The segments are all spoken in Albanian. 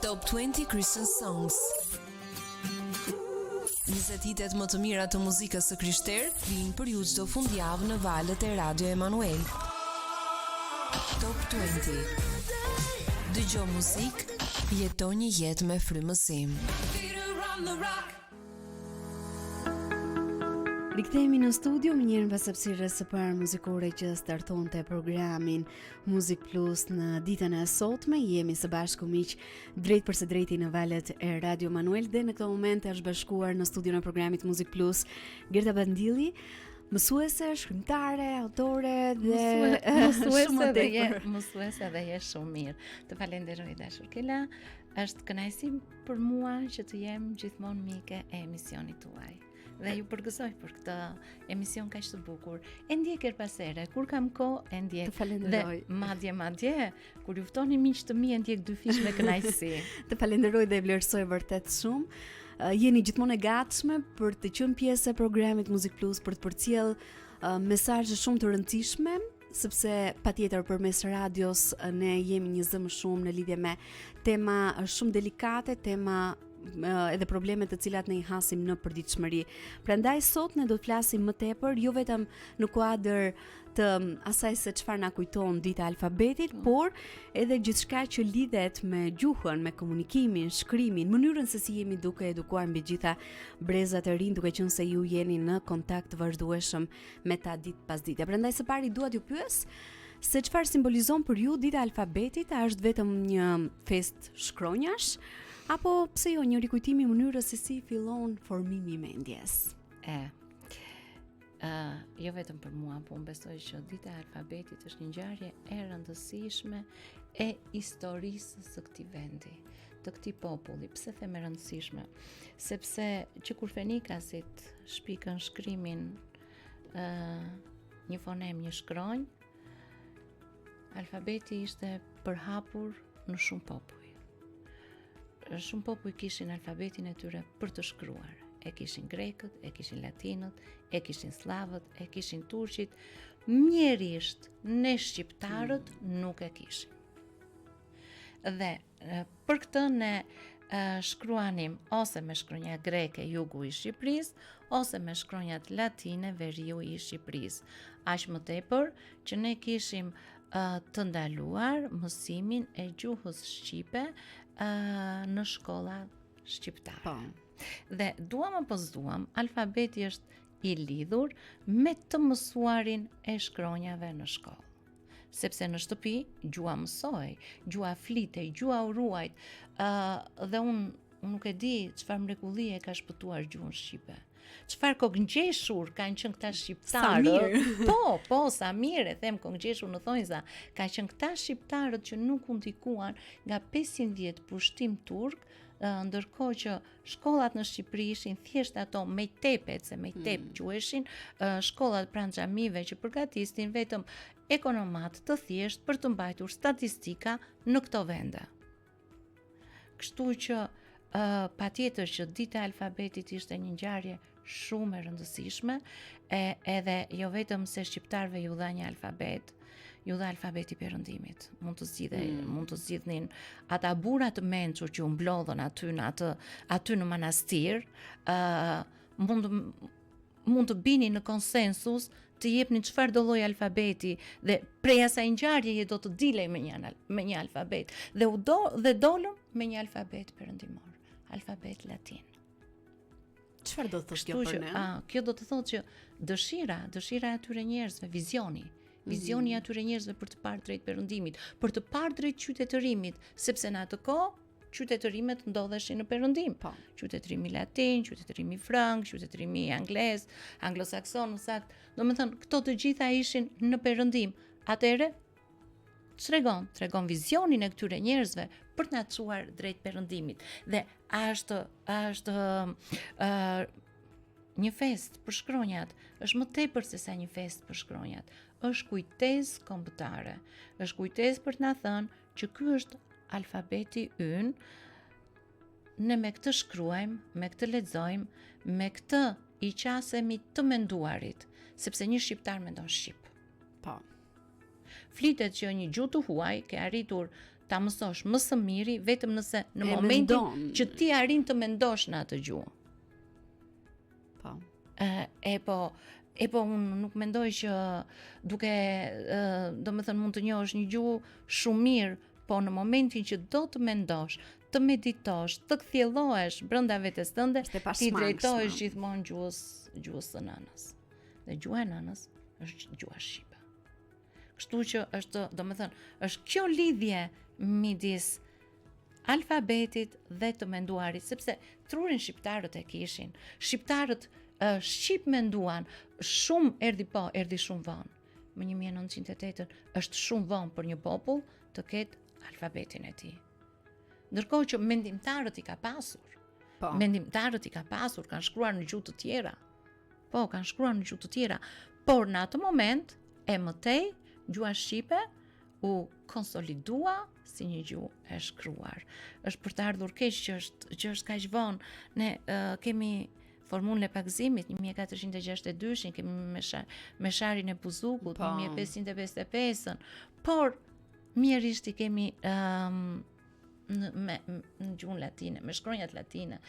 Top 20 Christian Songs. 20 hitet më të mira të muzikës së krishterë vijnë për ju çdo fundjavë në valët e Radio Emanuel. Top 20. Dëgjo muzikë, jeto një jetë me frymësim. Rikthehemi në studio mirë pas hapësirës së parë muzikore që startonte programin Muzik Plus në ditën e sotme. Jemi së bashku miq drejt për së drejti në valët e Radio Emanuel dhe në këtë moment është bashkuar në studion e programit Muzik Plus Gerta Bandilli, mësuese, shkrimtare, autore dhe mësuese dhe je shumë mirë. Të falenderoj dashur Kela. Është kënaqësi për mua që të jem gjithmonë mike e emisionit tuaj. Dhe ju përgëzoj për këtë emision kaq të bukur. E ndjek her pas here, kur kam kohë e ndjek. Të falenderoj. Dhe madje kur ju ftoni miq të mi e ndjek dy fish me kënaqësi. Të falenderoj dhe vlerësoj vërtet shumë. Jeni gjithmonë e gatshme për të qenë pjesë e programit Muzik Plus, për të përcjell mesazhe shumë të rëndësishme, sepse patjetër përmes radios ne jemi një zë më shumë në lidhje me tema shumë delikate, tema edhe problemet të cilat ne i hasim në përditshmëri. Prandaj sot ne do të flasim më tepër jo vetëm në kuadër të asaj se çfarë na kujton dita e alfabetit, por edhe gjithçka që lidhet me gjuhën, me komunikimin, shkrimin, mënyrën se si jemi duke edukuar mbi gjitha brezat e rinj, duke qenë se ju jeni në kontakt vazhdueshëm me ta ditë pas dite. Prandaj së pari dua t'ju pyes se çfarë simbolizon për ju dita e alfabetit, a është vetëm një fest shkronjash? Apo pse jo një rikujtim i mënyrës se si fillon formimi i mendjes? Jo vetëm për mua, po unë besoj që dita e alfabetit është një ngjarje e rëndësishme e historisë së këtij vendi, të këtij populli. Pse them e rëndësishme? Sepse që kur fenikasit shpikën shkrimin një fonem, një shkronjë, alfabeti ishte përhapur në shumë popull. Shumë popull kishin alfabetin e tyre për të shkruar. E kishin grekët, e kishin latinët, e kishin slavët, e kishin turqit. Mjerisht ne shqiptarët nuk e kishin. Dhe për këtë ne shkruanim ose me shkronja greke jugu i Shqipërisë, ose me shkronjat latine veriu i Shqipërisë. Aq më tepër që ne kishim të ndaluar mësimin e gjuhës shqipe në shkolla shqiptare. Po. Dhe duam apo s'duam, alfabeti është i lidhur me të mësuarin e shkronjave në shkollë. Sepse në shtëpi gjua mësoj, gjua flitej, gjua u ruajt, dhe unë nuk e di çfarë mrekullie ka shpëtuar gjuhën shqipe. Çfarë kokëngjeshur kanë qenë këta shqiptarë? Po, sa mirë e them kokëngjeshur në thonjza. Ka qenë këta shqiptarët që nuk u ndikuan nga 500 vjet pushtim turk, ndërkohë që shkollat në Shqipëri ishin thjesht ato mejtepet, se mejtep quheshin, shkollat pranë xhamive që përgatisnin vetëm ekonomat të thjesht për të mbajtur statistika në këto vende. Kështu që patjetër që dita e alfabetit ishte një ngjarje shumë e rëndësishme, edhe jo vetëm se shqiptarëve ju dha një alfabet, ju dha alfabeti Perëndimit. Mund të zgjidhnin ata burra të mençur që u mblodhën aty në manastir, mund të bini në konsensus të jepnin çfarë do lloj alfabeti dhe prej asaj ngjarjeje do të dilej me një alfabet dhe dolëm me një alfabet perëndimor, alfabet latin. Çfarë do të thotë kjo për ne? Kjo do të thotë që dëshira e atyre njerëzve, vizioni i atyre njerëzve për të parë drejt perëndimit, për të parë drejt qytetërimit, sepse në atë kohë qytetërimet ndodheshin në perëndim. Po. Qytetërimi latin, qytetërimi frank, qytetërimi anglez, anglosakson, sakt. Domethënë, këto të gjitha ishin në perëndim. Atëherë tregon vizionin e këtyre njerëzve për të na çuar drejt perëndimit. Dhe është një fest për shkronjat, është më tepër se sa një fest për shkronjat. Është kujtesë kombëtare. Është kujtesë për të na thënë që ky është alfabeti ynë. Ne me këtë shkruajmë, me këtë lexojmë, me këtë i qasemi të menduarit, sepse një shqiptar mendon shqip. Po. Flitet që një gjuhë të huaj ke arritur ta mësosh më së miri vetëm nëse në E momentin mendon. që ti arrin të mendosh në atë gjuhë. Po. E po unë nuk mendoj që duke domethënë mund të njohësh një gjuhë shumë mirë, po në momentin që do të mendosh, të meditosh, të kthjellohesh brenda vetes tënde, Është e ti pasmangshme. drejtohesh gjithmonë gjuhës së nënës. Dhe gjuha e nënës është gjuha shqipe. Kështu që është, domethënë, është kjo lidhje midis alfabetit dhe të menduarit, sepse trurin shqiptarët e kishin. Shqiptarët shqip menduan, shumë erdhi shumë vonë. Më 1908 është shumë vonë për një popull të ketë alfabetin e tij. Ndërkohë që mendimtarët i ka pasur. Po. Mendimtarët i ka pasur, kanë shkruar në gjuhë të tjera. Po, kanë shkruar në gjuhë të tjera, por në atë moment e mëtej gjuha shqipe u konsolidua si një gjuhë e shkruar. Është për të ardhur keq që është kaq vonë. Ne kemi formulën e pakëzimit 1462, kemi mesharin e Buzukut, Po. 1555, por mjerisht i kemi në gjuhën latine, me shkronjat latine.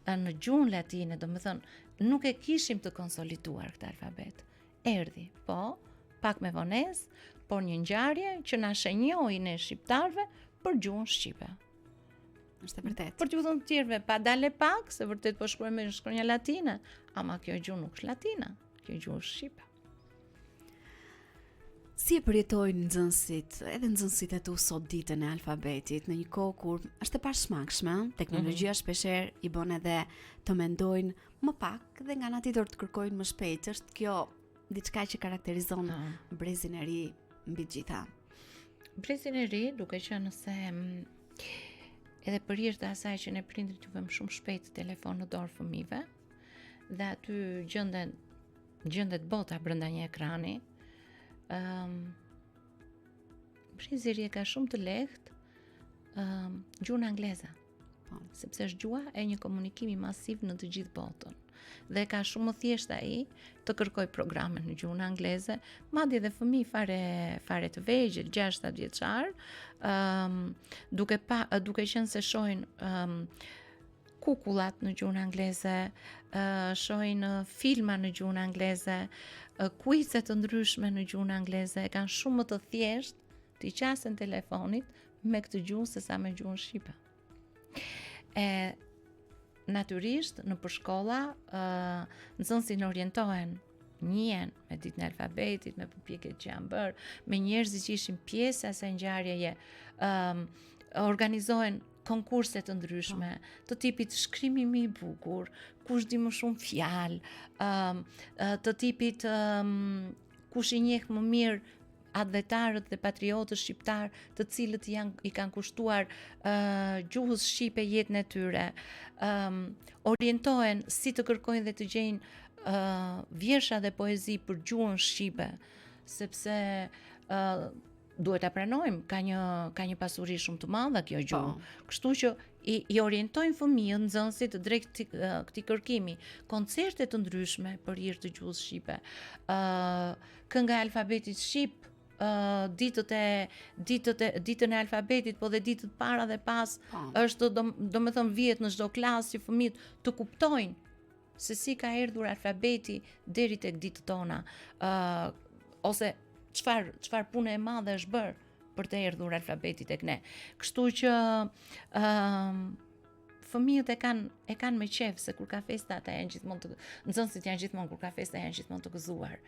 Në gjuhën latine, domethënë, nuk e kishim të konsoliduar këtë alfabet. Erdhi, po, pak me vonesë, por një ngjarje që na shenjoi ne shqiptarëve për gjuhën shqipe. Është e vërtetë. Për t'ju thënë të tjerëve, pa dale pak, se vërtet po shkruaj me shkronja latine, ama kjo gjuhë nuk është latine, kjo gjuhë është shqipe. Si e përjetojnë nxënësit, edhe nxënësit e tu sot ditën e alfabetit, në një kohë kur është e pashmangshme, teknologjia shpeshherë i bën edhe të mendojnë më pak dhe nga ana tjetër të kërkojnë më shpejt. Është kjo diçka që karakterizon brezin e ri mbi të gjitha. Brezin e ri, duke qenë se edhe për hir të asaj që ne prindrit ju vëmë shumë shpejt telefon në dorë fëmijëve, dhe aty gjendet bota brenda një ekrani. Brezi i ri ka shumë të lehtë gjuhën angleze, sepse është gjuha e një komunikimi masiv në të gjithë botën. Dhe ka shumë më thjesht ai të kërkoj programe në gjuhën angleze, madje edhe fëmijë fare të vegjël, 6-7 vjeçar, duke qenë se shohin kukullat në gjuhën angleze, shohin filma në gjuhën angleze, kuize të ndryshme në gjuhën angleze, kanë shumë më të thjesht të i qasen telefonit me këtë gjuhë se sa me gjuhën shqipe. Natyrisht, në përshkolla, nxënësit orientohen, njihen me ditën e alfabetit, me përpjekjet që janë bërë, me njerëzit që ishin pjesë e asaj ngjarjeje, organizohen konkurse të ndryshme, të tipit shkrimi më i bukur, kush di më shumë fjalë, të tipit kush i njeh më mirë atletarët dhe patriotët shqiptar, të cilët i kanë kushtuar gjuhës shqipe jetën e tyre, orientohen si të kërkojnë dhe të gjejnë vjersha dhe poezi për gjuhën shqipe, sepse duhet ta pranojmë, ka një pasuri shumë të madhe kjo gjuhë. Kështu që i orientojnë fëmijët, nxënësit drejt këtij kërkimi, koncerte të ndryshme për hir të gjuhës shqipe, kënga e alfabetit shqip, ditën e alfabetit, po dhe ditët para dhe pas, është domethënë vihet në çdo klasë që fëmijët të kuptojnë se si ka erdhur alfabeti deri tek ditët tona, ose çfarë pune e madhe është bërë për të erdhur alfabeti tek ne. Kështu që fëmijët e kanë me qef, se kur ka festa ata janë gjithmonë nxënësit janë gjithmonë kur ka festa janë gjithmonë të gëzuar.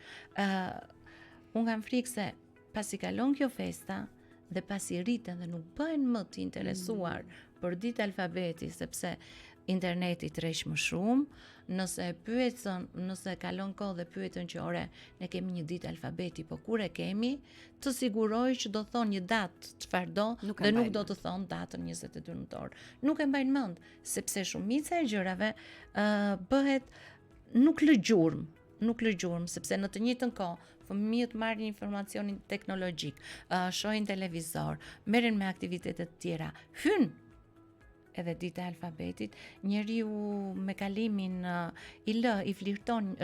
Unë kam frikë se pasi kalon kjo festa dhe pasi rriten dhe nuk bëhen më të interesuar për ditë alfabeti, sepse interneti tërheq më shumë, nëse kalon kohë dhe pyetën që ore, ne kemi një ditë alfabeti, po kur e kemi, të siguroj që do thonë një datë çfarë do dhe nuk do të thonë datën 22 nëntor. Nuk e mbajnë mend, sepse shumica e gjërave bëhet nuk lë gjurmë, sepse në të njëjtën kohë fëmijët marrin informacionin teknologjik, shohin televizor, merren me aktivitete të tjera, hyn edhe dita e alfabetit, njeriu me kalimin i filtron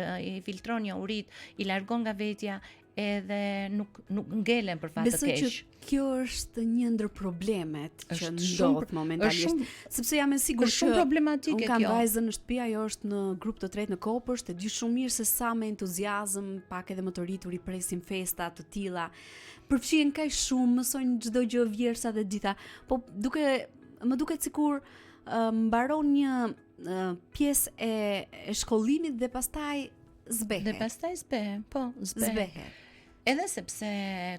njohurit, i largon nga vetja, edhe nuk ngelen për fat të Besoj keq. që kjo është një ndër problemet që Është ndodh shumë- momentalisht, sepse jam e sigurt është shumë problematike unë kam kjo. vajzën në shtëpi, ajo është në grup të tretë në Kopësht, e di shumë mirë se sa me entuziazëm, pak edhe më të rritur i presin festa të tilla. Përfshihen kaq shumë, mësojnë çdo gjë vjersa dhe gjitha, po më duket sikur mbaron një pjesë e shkollimit dhe pastaj zbehet. Dhe pastaj zbehet. Edhe sepse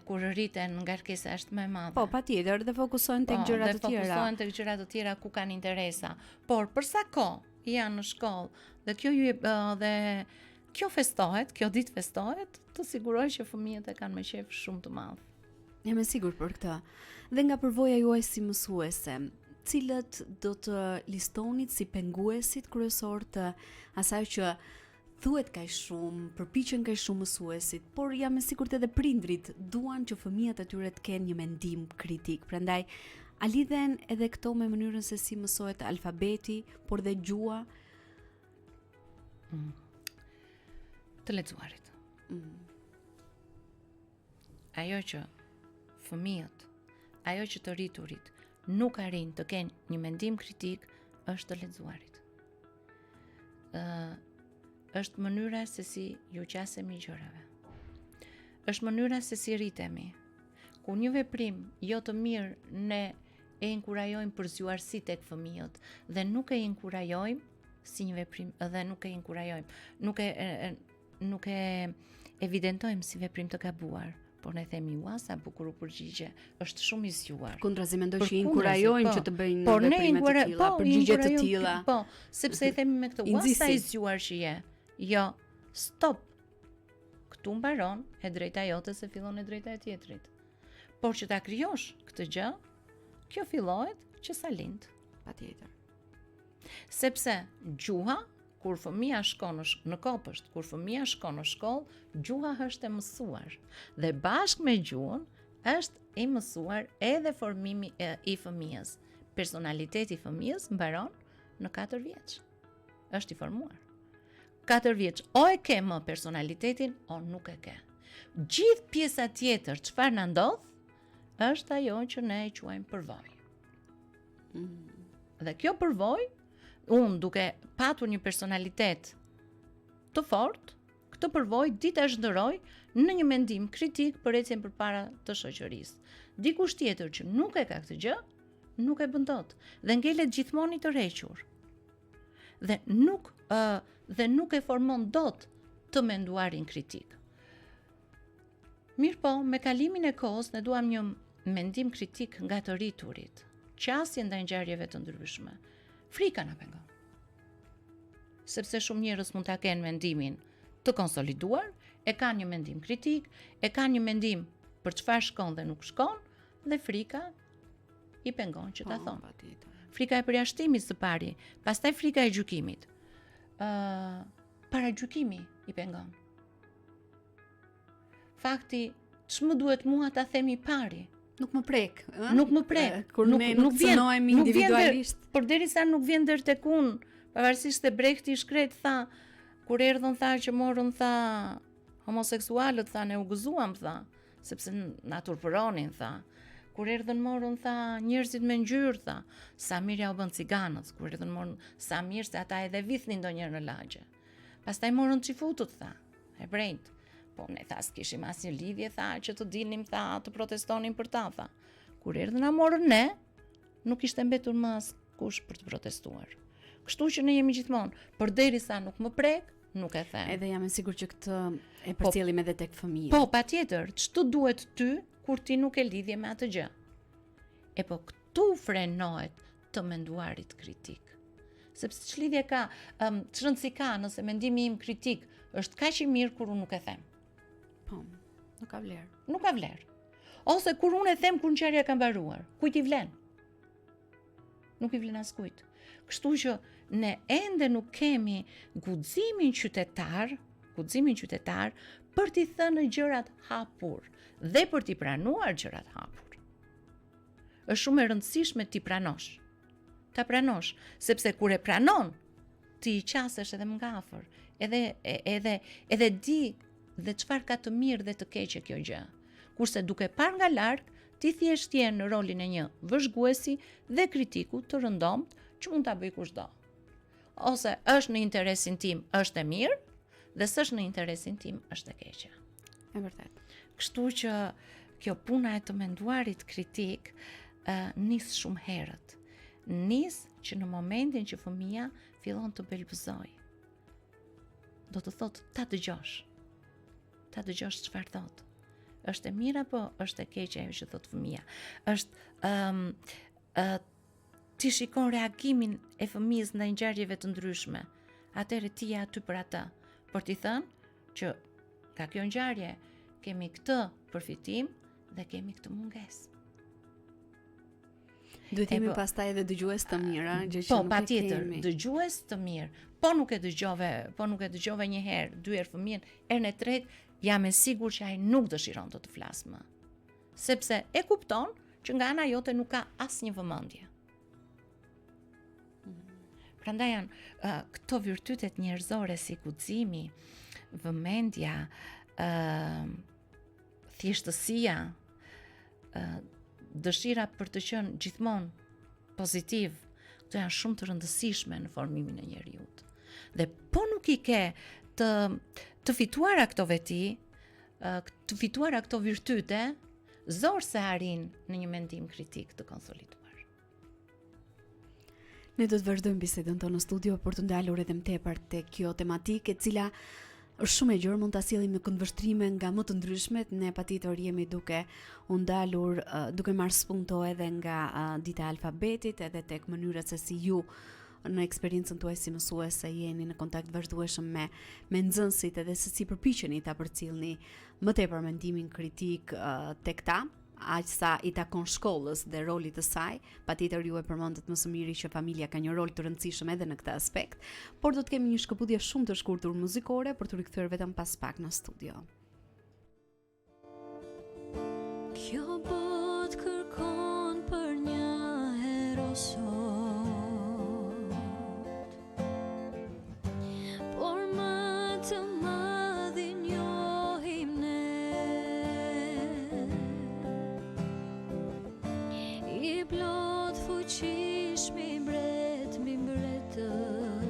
kur rriten ngarkesa është më e madhe. Po, patjetër, dhe fokusohen tek gjëra të tjera. Dhe fokusohen tek gjëra të tjera ku kanë interesa. Por për sa kohë janë në shkollë dhe kjo festohet, kjo ditë festohet, të siguroj që fëmijët e kanë me qejf shumë të madh. Jam e sigurt për këtë. Dhe nga përvoja juaj si mësuese, cilët do të listonit si penguesit kryesor të asaj që thuhet kaq shumë, përpiqen kaq shumë mësuesit, por jam e sigurt edhe prindrit duan që fëmijët e tyre të kenë një mendim kritik. Prandaj, a lidhen edhe këto me mënyrën se si mësohet alfabeti, por dhe gjua? Të lexuarit. Ajo që fëmijët, ajo që të rriturit nuk arrin të kenë një mendim kritik është të lexuarit. Është mënyra se si ju qasemi gjërave. Është mënyra se si rritemi. Ku një veprim jo të mirë ne e inkurajojmë për zjuarsi tek fëmijët dhe nuk e inkurajojmë si një veprim dhe nuk e inkurajojmë, nuk e evidentojmë si veprim të gabuar, por ne themi ua sa bukur u përgjigje, është shumë i zgjuar. Kundrazi mendoj që inkurajojnë që të bëjnë veprime të tilla, përgjigje të tilla. Po, sepse i themi me këtë ua sa i zgjuar që je. Jo, stop. Këtu mbaron e drejta jote se fillon e drejta e tjetrit. Por që ta krijosh këtë gjë, kjo fillohet që sa lind. Patjetër. Sepse gjuha, kur fëmia shkon në Kopësht, kur fëmia shkon në shkollë, gjuha është e mësuar. Dhe bashkë me gjuhën është e mësuar edhe formimi i fëmijës. Personaliteti i fëmijës mbaron në 4 vjeç. Është i formuar. 4 vjeç o e ke më personalitetin o nuk e ke. Gjithë pjesa tjetër çfarë na ndodh është ajo që ne e quajmë përvojë. Dhe kjo përvojë, unë duke patur një personalitet të fortë, këtë përvojë ditë e zhndëroj në një mendim kritik për ecjen përpara të shoqërisë. Dikush tjetër që nuk e ka këtë gjë, nuk e bën dot dhe ngelet gjithmonë i tërhequr. Dhe nuk e formon dot të menduarin kritik. Mirë po, me kalimin e kohës ne duam një mendim kritik nga të rriturit, qasje ndaj ngjarjeve të ndryshme. Frika na pengon. Sepse shumë njerëz mund ta kenë mendimin të konsoliduar, e kanë një mendim kritik, e kanë një mendim për çfarë shkon dhe nuk shkon, dhe frika i pengon që ta thonë. Frika e përjashtimit së pari, pastaj frika e gjykimit. Paragjykimi i pengon. Fakti, ç'më duhet mua ta themi pari? Nuk më prek, Nuk më prek. Kur ne nuk cënohemi individualisht. Përderisa nuk vjen deri tek unë, pavarësisht se Brehti i shkret tha, kur erdhën tha që morën tha homoseksualët, tha ne u gëzuam tha, sepse na turpëronin tha. Kur erdhën morën tha njerëzit me ngjyrë tha, sa mirë ja u bën ciganët, kur erdhën morën sa mirë se ata edhe vithnin ndonjëherë në lagje. Pastaj morën çifutut tha, hebrejt. Po ne tha s'kishim asnjë lidhje tha që të dilnim tha të protestonin për ta tha. Kur erdhën na morën ne, nuk ishte mbetur më askush për të protestuar. Kështu që ne jemi gjithmonë, përderisa nuk më prek, nuk e them. Edhe jam e sigurt që këtë e përcjellim edhe tek fëmijët. Po, patjetër, ç'të duhet ty kur ti nuk e lidhje me atë gjë. E po këtu frenohet të menduarit kritik. Sepse ç'lidhje ka, ç'rëndësi ka nëse mendimi im kritik është kaq i mirë kur unë nuk e them. Po, nuk ka vlerë. Nuk ka vlerë. Ose kur unë e them kur ngjarja ka mbaruar, kujt i vlen? Nuk i vlen askujt. Kështu që ne ende nuk kemi guximin qytetar për t'i thënë gjërat hapur dhe për t'i pranuar gjërat hapur. Është shumë e rëndësishme t'i pranosh. Ta pranosh, sepse kur e pranon, ti i qasesh edhe më nga afër, edhe di dhe çfarë ka të mirë dhe të keqe kjo gjë. Kurse duke parë nga larg, ti thjesht je në rolin e një vëzhguesi dhe kritiku të rëndomt që mund ta bëj kushdo. Ose është në interesin tim, është e mirë, dhe s'është në interesin tim, është e keqe. E vërtet. Kështu që kjo puna e të menduarit kritik nis shumë herët. Nis që në momentin që fëmia fillon të belbëzoj. Do të thotë ta dëgjosh. Ta dëgjosh çfarë thotë. Është e mirë apo është e keqe ajo që thot fëmia? Është ti shikon reagimin e fëmijës ndaj ngjarjeve të ndryshme. Atëherë ti je aty për atë, por ti thënë që nga kjo ngjarje kemi këtë përfitim dhe kemi këtë mungesë. Duhet jemi pastaj edhe dëgjues të mirë, gjë që po, nuk patjetër, kemi. dëgjues të mirë. Po nuk e dëgjove një herë, 2 herë fëmijën, herën e tretë jam e sigurt që ai nuk dëshiron të flasë më. Sepse e kupton që nga ana jote nuk ka asnjë vëmendje. Prandaj janë këto virtytet njerëzore si guximi, vëmendja, thjeshtësia, dëshira për të qenë gjithmonë pozitiv, këto janë shumë të rëndësishme në formimin e njerëzit. Dhe po nuk i ke të fituara këto veti, të fituara këto virtyte, zor se arrin në një mendim kritik të konsoliduar. Ne do të vazhdojmë bisedën tonë në studio për të ndalur edhe më tepër tek kjo tematikë, e cila është shumë e gjerë, mund ta sjellim në këndvështrime nga më të ndryshmet. Ne patjetër jemi duke u ndalur, duke marrë spunto edhe nga dita e alfabetit, edhe tek mënyrat se si ju në eksperiencën tuaj si mësuese jeni në kontakt vazhdueshëm me nxënësit, edhe se si përpiqeni ta përcjellni më tepër mendimin kritik tek ta, aq sa i takon shkollës dhe rolit të saj. Patjetër ju e përmendët më së miri që familja ka një rol të rëndësishëm edhe në këtë aspekt, por do të kemi një shkëputje shumë të shkurtër muzikore për të rikthyer vetëm pas pak në studio. Kjo botë kërkon për një herosot, por më të madhin njohim ne, i plot fuqish mi mbret mi mbretën,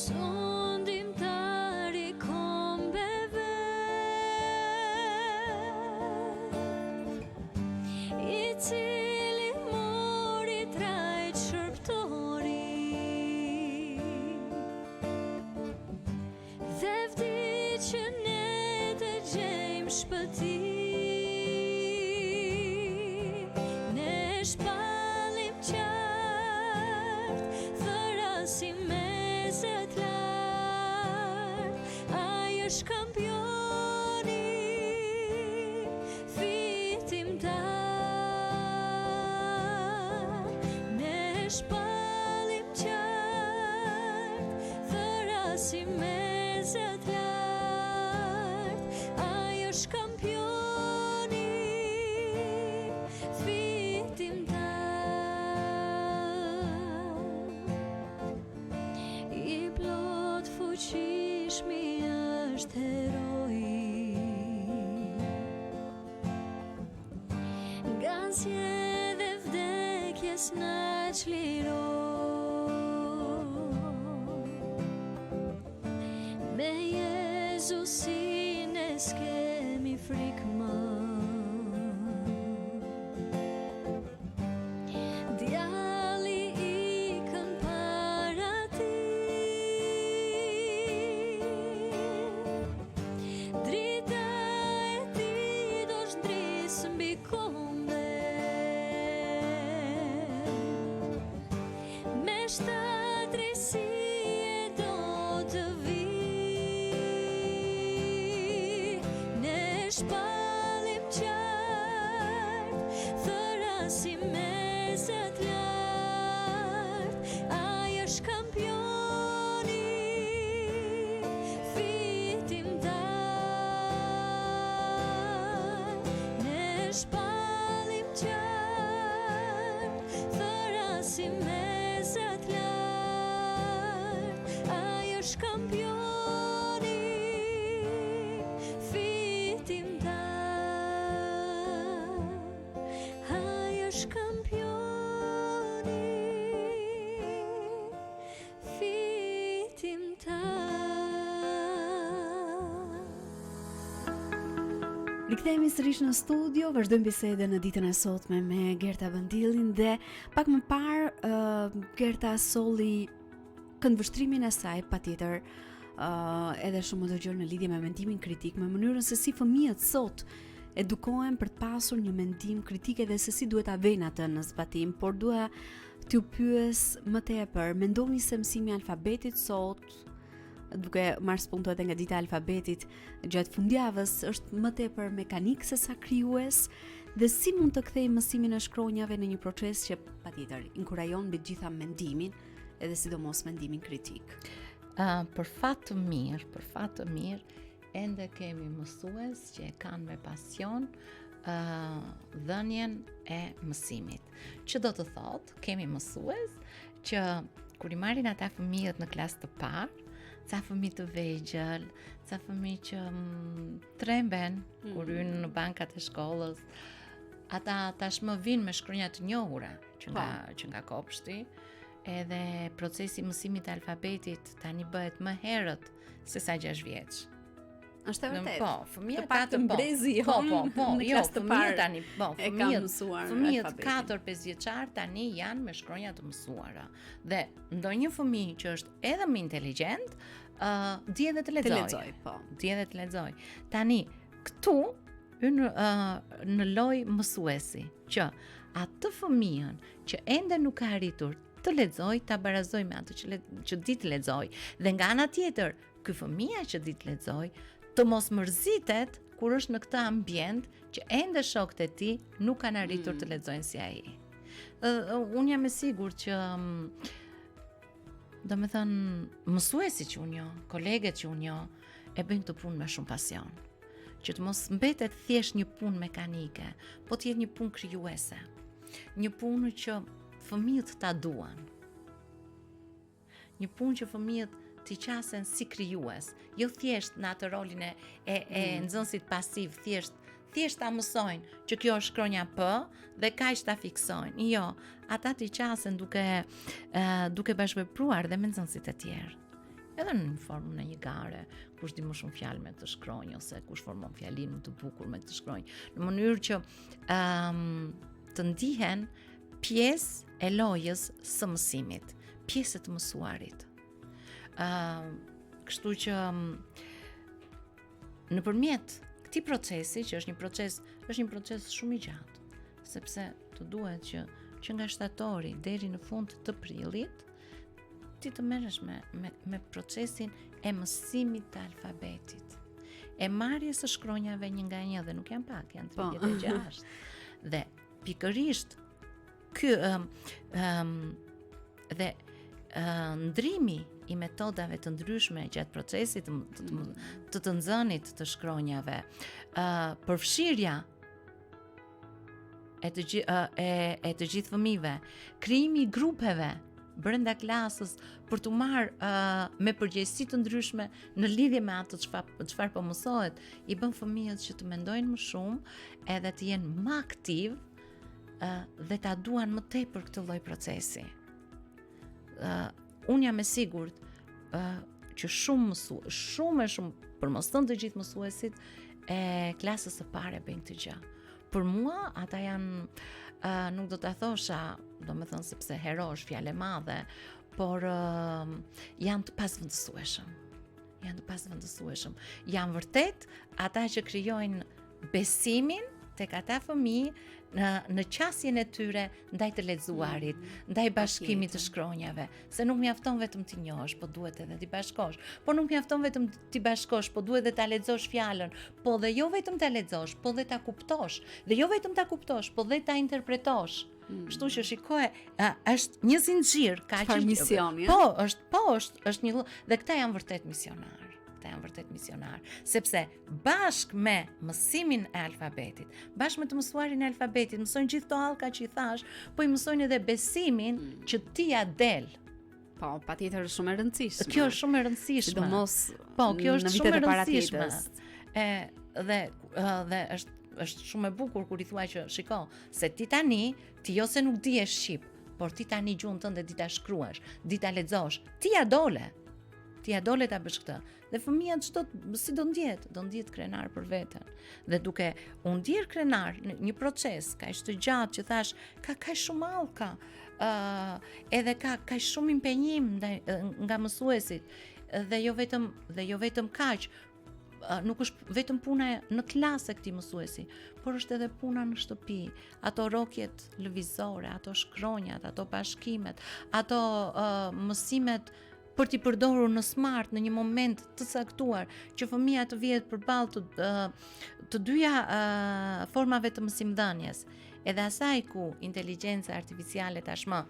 sondimtar i kombeve, i cili mori trajt shërptori, dhe vdi që ne të gjejmë shpëti. Ne shpallim qartë, thërasim mezet lartë, ai është kampioni, fitimtar. Ne shpallim qartë, thërasim mezet lartë, ai është kampioni, fitimtar. I plot fuqishmi është heroi, nga zgjedhje dhe vdekjes na çliroi. Me Jezusin e s'kemi frikë më, djalli ikën para ti, drita e ti do shdrisë mbi kombe, me shtatrësi e do të vi. Ne shpallim qartë, thërasim mezet lartë, ai është kampioni, fitimtar. Ne shpallim qartë, thërasim mezet lartë, ai është është kampioni, fitimtar. Ai është kampioni, fitimtar. Rikthehemi sërish në studio, vazhdojmë bisedën në ditën e sotme me Gerta Vendillin dhe pak më parë Gerta solli këndvështrimin e saj, patjetër edhe shumë të gjërë në lidhje me mendimin kritik, me mënyrën se si fëmijët sot edukohen për të pasur një mendim kritik edhe se si duhet ta vejnë atë në zbatim, por dua t'ju pyes më tepër, mendoni se mësimi i alfabetit sot, duke marrë spunto edhe nga dita e alfabetit gjatë fundjavës, është më tepër mekanik se sa krijues, dhe si mund të kthejmë mësimin e shkronjave në një proces që patjetër inkurajon mbi të gjitha mendimin, edhe sidomos mendimin kritik. Për fat të mirë, ende kemi mësues që e kanë me pasion dhënien e mësimit. Që do të thotë, kemi mësues që kur i marrin ata fëmijët në klasë të parë, ca fëmijë të vegjël, ca fëmijë që tremben kur hynë në bankat e shkollës, ata tashmë vinë me shkronja të njohura që nga kopshti, edhe procesi mësimit të alfabetit tani bëhet më herët se sa 6 vjeç. Është e vërtetë. Po, fëmijët pak të mbrezi në klasë të parë tani, fëmijët alfabetin. 4-5 vjeçar tani janë me shkronja të mësuara. Dhe ndonjë fëmijë që është edhe më inteligjent, di edhe të lexoj. Di edhe të lexoj. Tani këtu në loj mësuesi që atë fëmijën që ende nuk ka arritur të lexoj, ta barazoj me atë që di të lexoj. Dhe nga ana tjetër, ky fëmija që di të lexoj, të mos mërzitet kur është në këtë ambient që ende shokët e tij nuk kanë arritur të lexojnë si ai. Unë jam e sigurt që domethënë mësuesi që unë njoh, kolegët që unë njoh, e bëjnë këtë punë me shumë pasion. Që të mos mbetet thjesht një punë mekanike, po të jetë një punë krijuese. Një punë që fëmijët ta duan. Një punë që fëmijët t'i qasen si krijues, jo thjesht në atë rolin e nxënësit pasiv, thjesht ta mësojnë që kjo është shkronja P dhe kaq ta fiksojnë. Jo, ata t'i qasen duke bashkëvepruar dhe me nxënësit e tjerë. Edhe në formën e një gare, kush di më shumë fjalë me të shkronjë ose kush formon fjalinë më të bukur me të shkronjë, në mënyrë që të ndihen pjesë e lojës së mësimit, pjesë të mësuarit. Kështu që nëpërmjet këtij procesi, që është një proces shumë i gjatë, sepse të duhet që nga shtatori deri në fund të prillit ti të merresh me procesin e mësimit të alfabetit, e marrjes së shkronjave një nga një, dhe nuk janë pak, janë 36. Dhe pikërisht ky dhe ndrimi i metodave të ndryshme gjatë procesit të nxënit të shkronjave, përfshirja e të gjithë fëmijëve, krijimi i grupeve brenda klasës për të marrë me përgjegjësi të ndryshme në lidhje me atë çfarë po mësohet, i bën fëmijët që të mendojnë më shumë edhe të jenë më aktiv dhe ta duan më tepër këtë lloj procesi. Unë jam e sigurt që shumë për mos thënë të gjithë mësuesit e klasës së parë bëjnë këtë gjë. Për mua ata janë, nuk do ta thosha, domethënë sepse hero është fjalë e madhe, por janë të pasvendësueshëm. Janë vërtet ata që krijojnë besimin tek ata fëmijë në qasjen e tyre ndaj të lexuarit, ndaj bashkimit të shkronjave, se nuk mjafton vetëm ti njohësh, po duhet edhe ti bashkosh. Po nuk mjafton vetëm ti bashkosh, po duhet edhe ta lexosh fjalën, po dhe jo vetëm ta lexosh, po dhe ta kuptosh, dhe jo vetëm ta kuptosh, po dhe ta interpretosh. Kështu që shikoje, është një zinxhir, ka çfarë misioni? Është një, dhe këta janë vërtet misionar. Sepse bashkë me mësimin e alfabetit, bashkë me të mësuarin e alfabetit, mësojnë gjithë to hallka që i thash, po i mësojnë edhe besimin që ti ja del Po, patjetër është shumë e rëndësishme. Kjo është shumë e rëndësishme. Sidomos kjo është në shumë vitet e e rëndësishme. paratjetës. Dhe është shumë e bukur kur I thua që shiko, se ti tani, ti jo se nuk di e shqip, por ti tani gjuhën tënde di ta shkruash, di ta lexosh, ti ja dole. Ti ja dole ta bësh këtë. Dhe fëmia si do ndjet krenar për veten. Dhe duke u ndjer krenar në një proces kaq të gjatë që thash, ka kaq shumë mallka, edhe ka kaq shumë impenjim nga mësuesit, dhe jo vetëm kaq, nuk është vetëm puna në klasë e këtij mësuesi, por është edhe puna në shtëpi, ato rokjet lëvizore, ato shkronjat, ato bashkimet, ato mësimet për t'i përdorur në smart në një moment të caktuar, që fëmia të vihet përballë të dyja formave të mësimdhënies, edhe asaj ku inteligjenca artificiale tashmë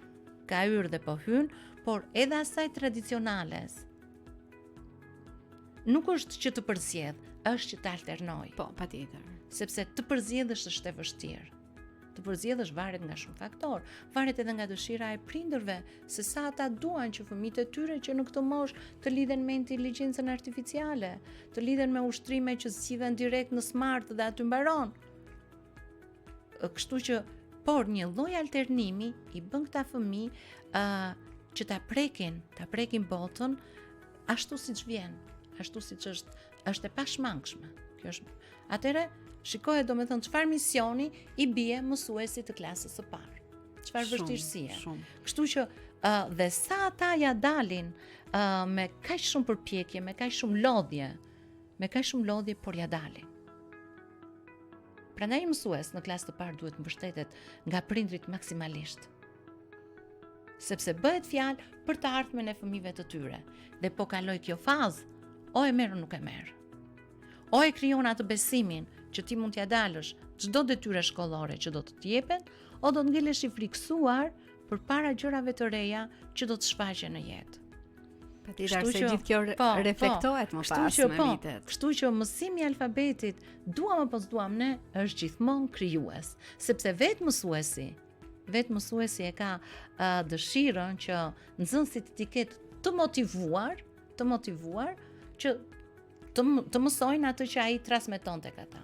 ka hyrë dhe po hyn, por edhe asaj tradicionales. Nuk është që të përzjedh, është që të alternoj. Po, patjetër. Sepse të përzjedhësh është e vështirë. Të përzjedhësh varet nga shumë faktor, varet edhe nga dëshira e prindërve, se sa ata duan që fëmijët e tyre që në këtë moshë të lidhen me inteligjencën artificiale, të lidhen me ushtrime që zgjidhen direkt në smart dhe aty mbaron. Kështu që, por një lloj alternimi I bën këta fëmijë që ta prekin botën ashtu siç vjen, ashtu siç është e pashmangshme. Kjo është. Atëre shikohet domethënë çfarë misioni I bie mësuesit të klasës së parë. Çfarë vështirësie. Kështu që dhe sa ata ja dalin me kaq shumë përpjekje, me kaq shumë lodhje, por ja dalin. Prandaj mësues në klasë të parë duhet mbështetet nga prindrit maksimalisht. Sepse bëhet fjalë për të ardhmen e fëmijëve të tyre. Dhe po kaloj kjo fazë, o e merr o nuk e merr. O e krijon atë besimin që ti mund t'ja dalësh çdo detyre shkollore që do të jepen, o do të ngelesh I friksuar përpara gjërave të reja që do të shfaqen në jetë. Patjetër se gjithë kjo reflektohet më pas me vitet. Kështu që mësimi I alfabetit, duam apo s'duam ne, është gjithmonë krijues, sepse vetë mësuesi e ka dëshirën që nxënësit t'i ketë të motivuar që të mësojnë atë që ai transmeton tek ata.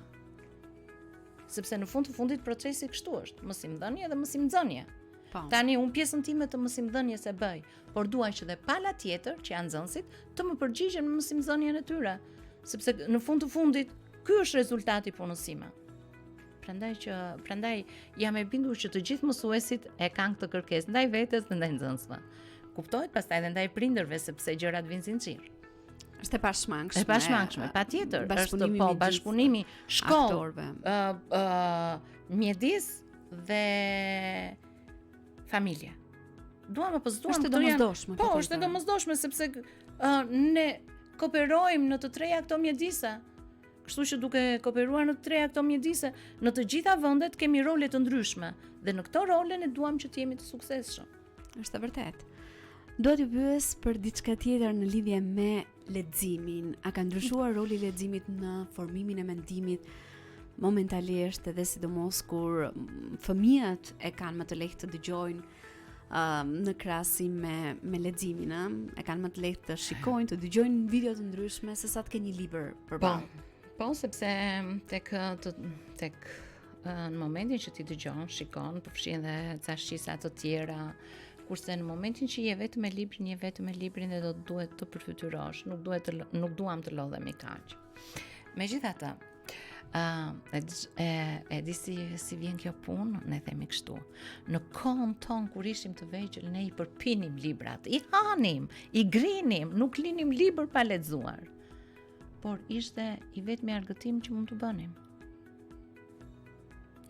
Sepse në fund të fundit procesi kështu është, mësimdhënie dhe mësimnxënie. Tani unë pjesën time të mësimdhënies e bëj, por dua që dhe pala tjetër që janë nxënësit të më përgjigjen me mësimdhënien e tyre, sepse në fund të fundit ky është rezultati I punës sime. Prandaj jam e bindur që të gjithë mësuesit e kanë këtë kërkesë ndaj vetes dhe ndaj nxënësve. Kuptohet pastaj edhe ndaj prindërve sepse gjërat vinë sinqir. Është e pashmangshme. E pashmangshme, patjetër. Është bashkëpunimi shkollë, mjedis dhe familje. Duam apo s'duam Është domosdoshme. Po, është domosdoshme sepse ne kooperojmë në të treja këto mjedise. Kështu që duke kooperuar në të treja këto mjedise, në të gjitha vendet kemi role të ndryshme dhe në këto role ne duam që të jemi të suksesshëm. Është e vërtetë. Do t'ju pyes për diçka tjetër në lidhje me leximin. A ka ndryshuar roli I leximit në formimin e mendimit momentalisht edhe sidomos kur fëmijët e kanë më të lehtë të dëgjojnë në krahasim me leximin, e kanë më të lehtë të shikojnë, të dëgjojnë video të ndryshme sesa të kenë një libër përballë. Po, sepse tek në momentin që ti dëgjon, shikon, përfshin dhe cashqisa të tjera, kurse në momentin që je vetëm me librin dhe do duhet të përfytyrosh, nuk duam të lodhemi kaq. Megjithatë, e di si vjen kjo punë, ne themi kështu. Në kohën tonë kur ishim të vegjël, ne I përpinim librat, I hanim, I grinim, nuk linim libër pa lexuar. Por ishte I vetmi argëtim që mund të bënim.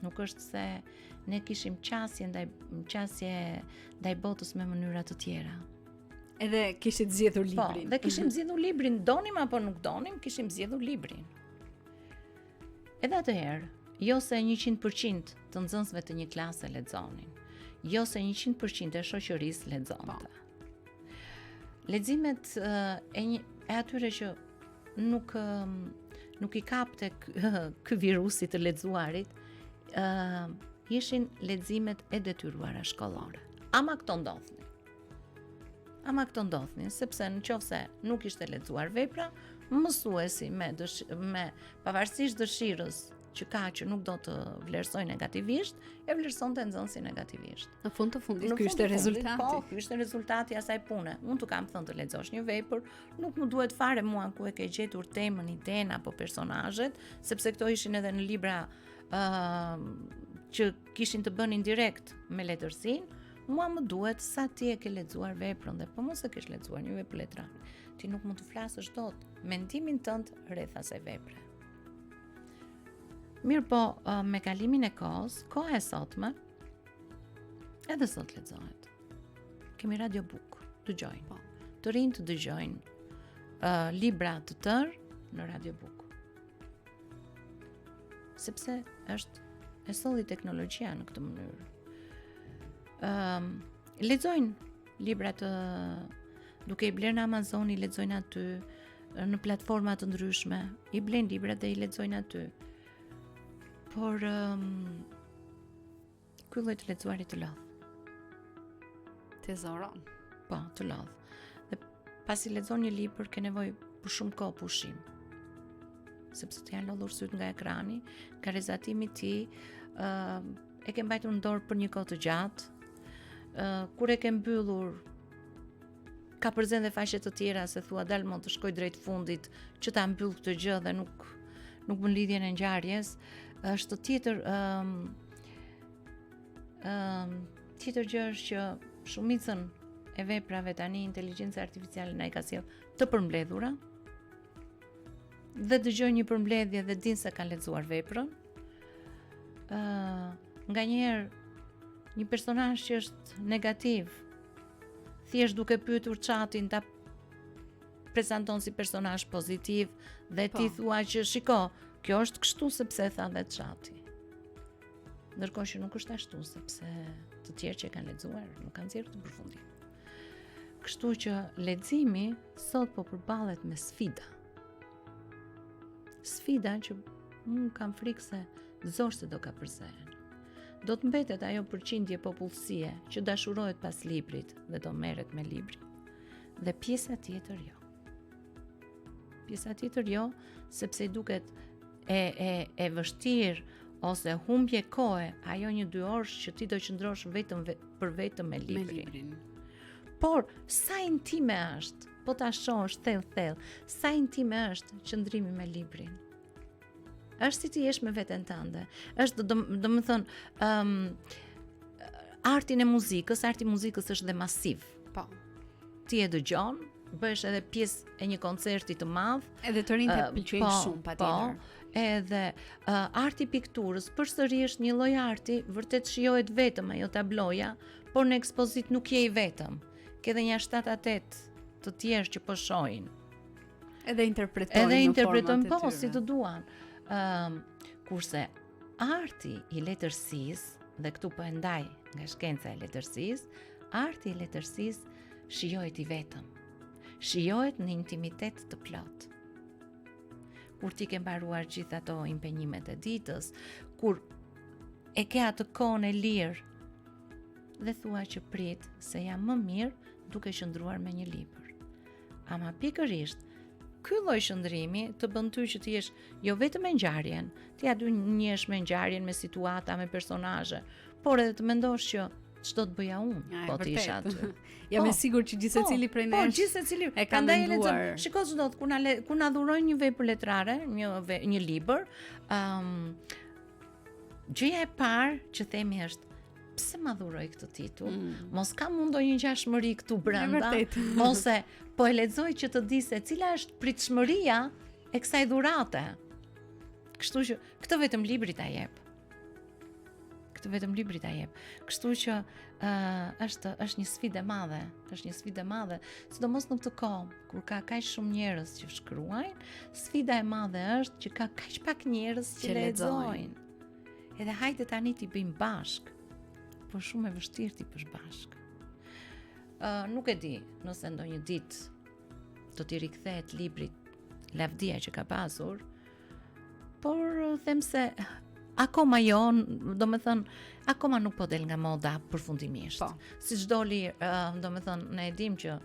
Nuk është se ne kishim qasje ndaj botës me mënyra të tjera. Edhe kishit zgjedhur librin. Po, dhe kishim zgjedhur librin, donim apo nuk donim, kishim zgjedhur librin. Edhe atëherë, jo se 100% të nxënësve të një klase lexonin, jo se 100% e shoqërisë lexonte. Leximet e atyre që nuk I kapte ky virusi të lexuarit, ishin leximet e detyruara shkollore. Ama këto ndodhnin. ama këto ndodhnin, sepse nëse nuk ishte lexuar vepra, mësuesi me pavarësisht dëshirës që ka që nuk do të vlerësoj negativisht, e vlerësonte nxënësi negativisht. Në fund të fundit ky ishte rezultati. Po, ky ishte rezultati i asaj pune. Unë të kam thënë të lexosh një vepër, nuk më duhet fare mua ku e ke gjetur temën, idenë apo personazhet, sepse këto ishin edhe në libra që kishin të bënin direkt me letërsinë. Mua më duhet sa ti e ke lexuar veprën dhe po mos e kesh lexuar një vepër letrare. Ti nuk mund të flasësh dot mendimin tënd rreth asaj vepre. Mirë po, me kalimin e kohës, koha e sotme, edhe sot lexohet. Kemi audiobook, dëgjojnë. Po. Të rinj të dëgjojnë libra të tërë në audiobook. Sepse është e solli teknologjia në këtë mënyrë. Lexojnë libra të duke i blerë në Amazon, i lexojnë aty, në platforma të ndryshme, i blejnë libra dhe i lexojnë aty. Por ky lloj të lexuarit të lodh. Tezoron. Po, të lodh. Dhe pasi lexon një libër ke nevojë për shumë kohë pushim. Sepse të janë lodhur syt nga ekrani, karezatimi i tij e ke mbajtur në dorë për një kohë të gjatë. Kur e ke mbyllur ka përzen dhe faqe të tjera se thua dal mund të shkoj drejt fundit që ta mbyll këtë gjë dhe nuk bën lidhjen e ngjarjes. Është tjetër gjë është që shumicën e veprave tani inteligjenca artificiale na i ka sjell të përmbledhura dhe dëgjoj një përmbledhje dhe din se kanë lexuar veprën. Nganjëherë një personazh që është negativ, thjesht duke pyetur chatin ta prezanton si personazh pozitiv dhe ti thua që shiko, kjo është kështu sepse e tha dhe chati. Ndërkohë që nuk është ashtu sepse të tjerë që kanë lexuar nuk kanë nxjerrë të përfundim. Kështu që leximi sot po përballet me sfida. Sfida që unë kam frikë se zoshtë do ka përzehen. Do të mbetet ajo përqindje popullsie që dashurohet pas librit dhe do merret me librin, dhe pjesa tjetër jo. Pjesa tjetër jo, sepse i duket e vështirë ose humbje kohe ajo 1-2 orë që ti do qëndrosh vetëm me librin. Por sa intime është, po ta shohësh thellë, sa intime është qëndrimi me librin. Është si ti jesh me veten tënde. Është domethënë arti i muzikës është dhe masiv. Po. Ti e dëgjon, bëhesh edhe pjesë e një koncerti të madh, edhe të rinjtë pëlqejnë shumë patjetër. Po, edhe arti i pikturës përsëri është një lloj arti, vërtet shijohet vetëm ajo tabloja, por në ekspozit nuk je i vetëm. Ke edhe një 7-8 të tjerë që po shohin. Edhe interpretojnë po si të duan. Kurse arti i letërsisë, dhe këtu po e ndaj nga shkenca e letërsisë, arti i letërsisë shijohet i vetëm. Shijohet në intimitet të plot. Kur ti ke mbaruar gjithë ato impenjimet e ditës, kur e ke atë kohën e lirë dhe thua që prit se jam më mirë duke qëndruar me një libër. Ama pikërisht ky lloj qëndrimi të bën ty që të jesh jo vetëm me ngjarjen, ti aty njesh me ngjarjen, me situata, me personazhe, por edhe të mendosh që ç'do të bëja unë, po të isha aty. Jam e sigurt që gjithsecili prej nesh. Po, gjithsecili e ka menduar. Shikoj ç'do të kur na dhurojnë një vepër letrare, një libër, gjëja e parë që themi është pse ma dhuroj këtë titull? Mos ka ndonjë ngjashmëri këtu brenda, ose po e lexoj që të di se cila është pritshmëria e kësaj dhurate. Kështu që këtë vetëm libri ta jep. Kështu që është një sfidë e madhe, sidomos në këtë kohë kur ka kaq shumë njerëz që shkruajnë, sfida e madhe është që ka kaq pak njerëz që lexojnë. Edhe hajde tani t'i bëjmë bashk. Por shumë e vështirë ti bësh bashk. Nuk e di nëse ndonjë ditë do t'i rikthehet librit lavdia që ka pasur, por them se akoma jo, akoma nuk po del nga moda përfundimisht. Po. Siç doli, ne e dim që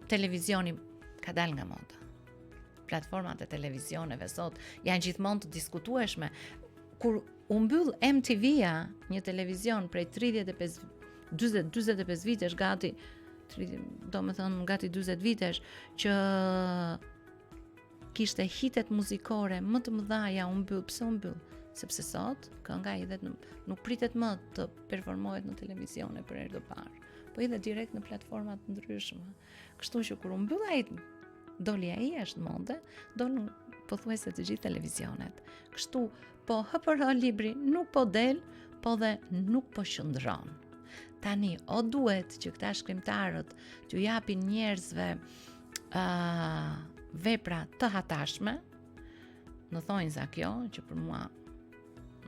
televizioni ka dal nga moda. Platformat e televizioneve sot janë gjithmonë të diskutueshme. Kur u mbyll MTV-a, një televizion prej 45 vitesh gati, gati 40 vitesh, që kishte hitet muzikore më të mëdha, u mbyll. Pse u mbyll? Sepse sot kënga hidhet nuk pritet më të performohet në televizione për herë të parë, po hidhet direkt në platforma të ndryshme. Kështu që kur u mbyll ai, doli ai është mode, dolën pothuajse të gjithë televizionet. Kështu po HPR libri nuk po del, po dhe nuk po qëndron. Tani o duhet që këta shkrimtarët t'ju japin njerëzve vepra të hatashme, në thonjë za kjo, që për mua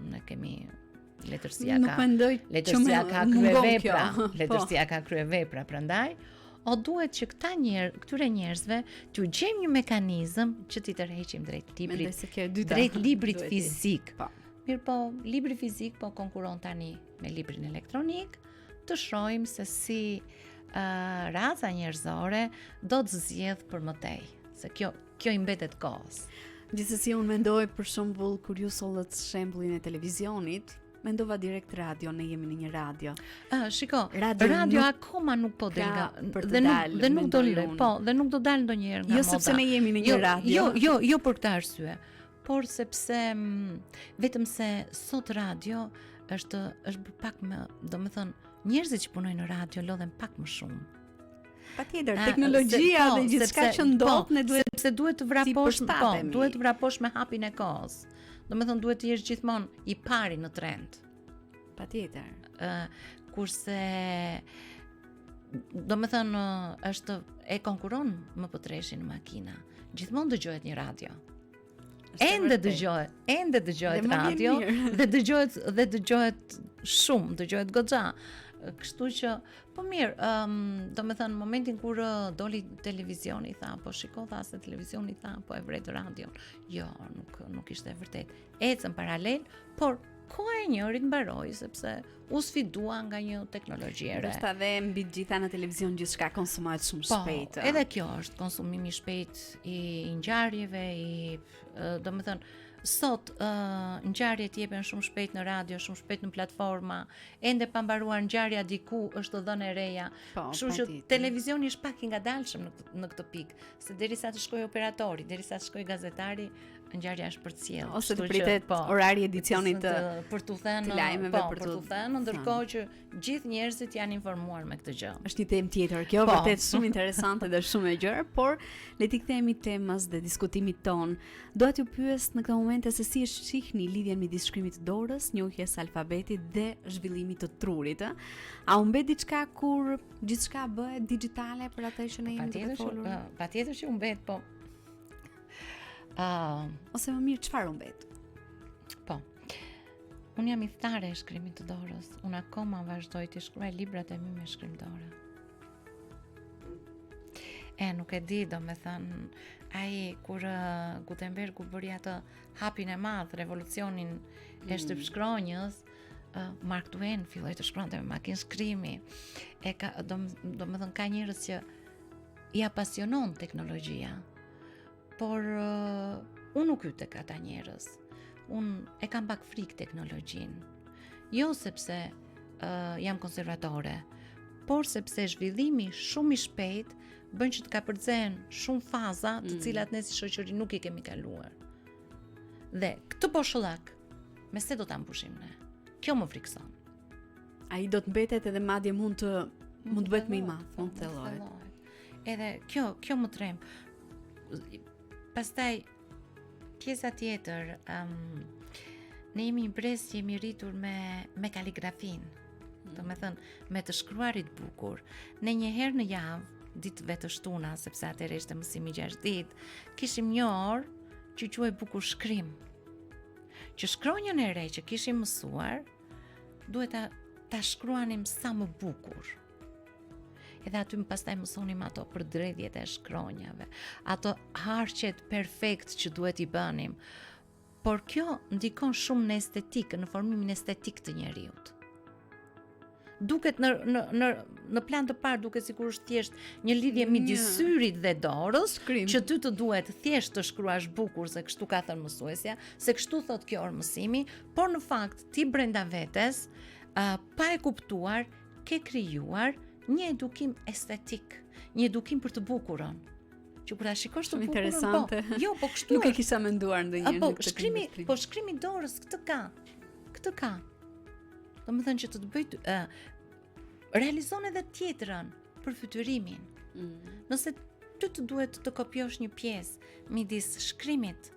ne kemi letërsia ka kryevepra, letërsia ka kryevepra, prandaj o duhet që këtyre njerëzve t'ju gjejmë një mekanizëm që t'i tërheqim drejt librit fizik. Mirë po, libri fizik po konkuron tani me librin elektronik, të shohim se si raca njerëzore do të zgjedh për mëtej, se kjo i mbetet kohës. Gjithsesi unë mendoj për shembull kur ju sollët shembullin e televizionit, mendova direkt radio, ne jemi në një radio. Shiko, radio akoma nuk po del nga dhe nuk do dalë ndonjëherë nga moda. Jo sepse ne jemi në një radio. Jo për këtë arsye, por sepse vetëm se sot radio është pak më, njerëzit që punojnë në radio lodhen pak më shumë. Patjetër, teknologjia dhe gjithçka që ndodh ne duhet sepse duhet të vraposh me hapin e kohës. Duhet të jesh gjithmonë i pari në trend. Patjetër. Kurse është e konkuron më potreshin makina. Gjithmonë dëgjohet një radio. Ende dëgjohet radio dhe dëgjohet shumë, dëgjohet goxha. Kështu që, po mirë, momentin kur doli televizioni, tha, po shiko, tha se televizioni, tha, po e vret radion. Jo, nuk ishte e vërtet. Ecën paralel, por koha e njërit mbaroi sepse u sfidua nga një teknologji e re. Ndoshta dhe mbi gjitha në televizion gjithçka konsumohet shumë shpejt. Po, edhe kjo është konsumimi i shpejt i ngjarjeve, sot ngjarjet jepen shumë shpejt në radio, shumë shpejt në platforma, ende pa mbaruar ngjarja diku është dhënë e reja. Kështu që televizioni është pak i ngadalshëm në këtë pikë, se derisa të shkojë operatori, derisa të shkojë gazetari, ngjarja është përcjell. Ose të pritet orari edicionit për t'u thënë lajmeve, për t'u thënë, ndërkohë që gjithë njerëzit janë informuar me këtë gjë. Është një temë tjetër, kjo vërtet shumë interesante dhe shumë e gjerë, por le t'i kthehemi temës dhe diskutimit ton. Dua t'ju pyes në këtë moment se si e shihni lidhjen midis shkrimit të dorës, njohjes së alfabetit dhe zhvillimit të trurit, A u mbet diçka kur gjithçka bëhet digjitale për atë që ne jemi duke folur? Patjetër që u mbet, po. Ose më mirë, çfarë u mbet? Po. Unë jam i thare e shkrimit të dorës. Unë akoma vazhdoj të shkruaj librat e mi me shkrim dorë. Nuk e di, ai kur Gutenbergu bëri atë hapin e madh, revolucionin e shtypshkronjës, Mark Twain filloi të shkronte me makinë shkrimi. Ka njerëz që i apasionon teknologjia. Por unë nuk hyj tek ata njerëz. Unë e kam pak frikë teknologjinë. Jo sepse jam konservatore, por sepse zhvillimi shumë i shpejt bën që të kapërcehen shumë faza të cilat ne si shoqëri nuk i kemi kaluar. Dhe këtë boshllak, me se do ta mbushim ne? Kjo më frikson. Ai do të mbetet edhe madje mund të bëhet më i madh, mund të thellohet. Edhe kjo më trem. Pastaj pjesa tjetër, ne jemi një brez që jemi rritur me kaligrafin, me të shkruarit bukur. Ne një herë në javë, ditëve të shtuna, sepse atëherë ishte mësimi 6 ditë, kishim një orë që quhej bukur shkrim. Që shkronjën e re që kishim mësuar, duhet ta shkruanim sa më bukur. Edhe aty më pastaj mësonim ato përdredhjet e shkronjave, ato harqet perfekt që duhet i bënim. Por kjo ndikon shumë në estetikën, në formimin estetik të njeriut. Duket në plan të parë duket sikur është thjesht një lidhje midis syrit dhe dorës, që ty të duhet thjesht të shkruash bukur se kështu ka thënë mësuesja, se kështu thot kjo orë mësimi, por në fakt ti brenda vetes, pa e kuptuar, ke krijuar një edukim estetik, një edukim për të bukurën. Që kur ta shikosh të bukurën, interesante. Po kështu. Nuk e kisha menduar ndonjëherë në këtë. Shkrimi dorës këtë ka. Domethënë që të bëj realizon edhe tjetrën për fytyrimin. Nëse ty të duhet të kopjosh një pjesë midis shkrimit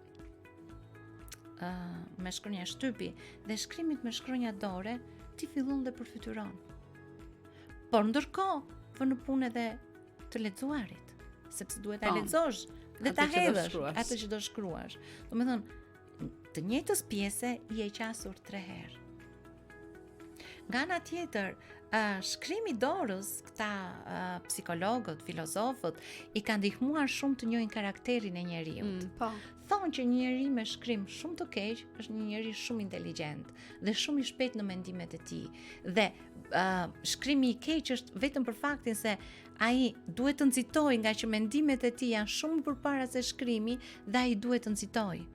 me shkronja shtypi dhe shkrimit me shkronja dore, ti fillon dhe përfytyron. Por ndërkohë vë në punë edhe të lexuarit, sepse duhet ta lexosh dhe ta hedhësh atë që do shkruash. Domethënë, të njëjtës pjese i e qasur 3 herë. Nga ana tjetër, shkrimi dorës, këta psikologët, filozofët, i kanë ndihmuar shumë të njohin karakterin e njeriut. Thonë që një njeri me shkrim shumë të keq është një njeri shumë inteligjent dhe shumë i shpejt në mendimet e tij. Dhe shkrimi i keq është vetëm për faktin se ai duhet të nxitojë, nga që mendimet e tij janë shumë përpara se shkrimi dhe ai duhet të nxitojë.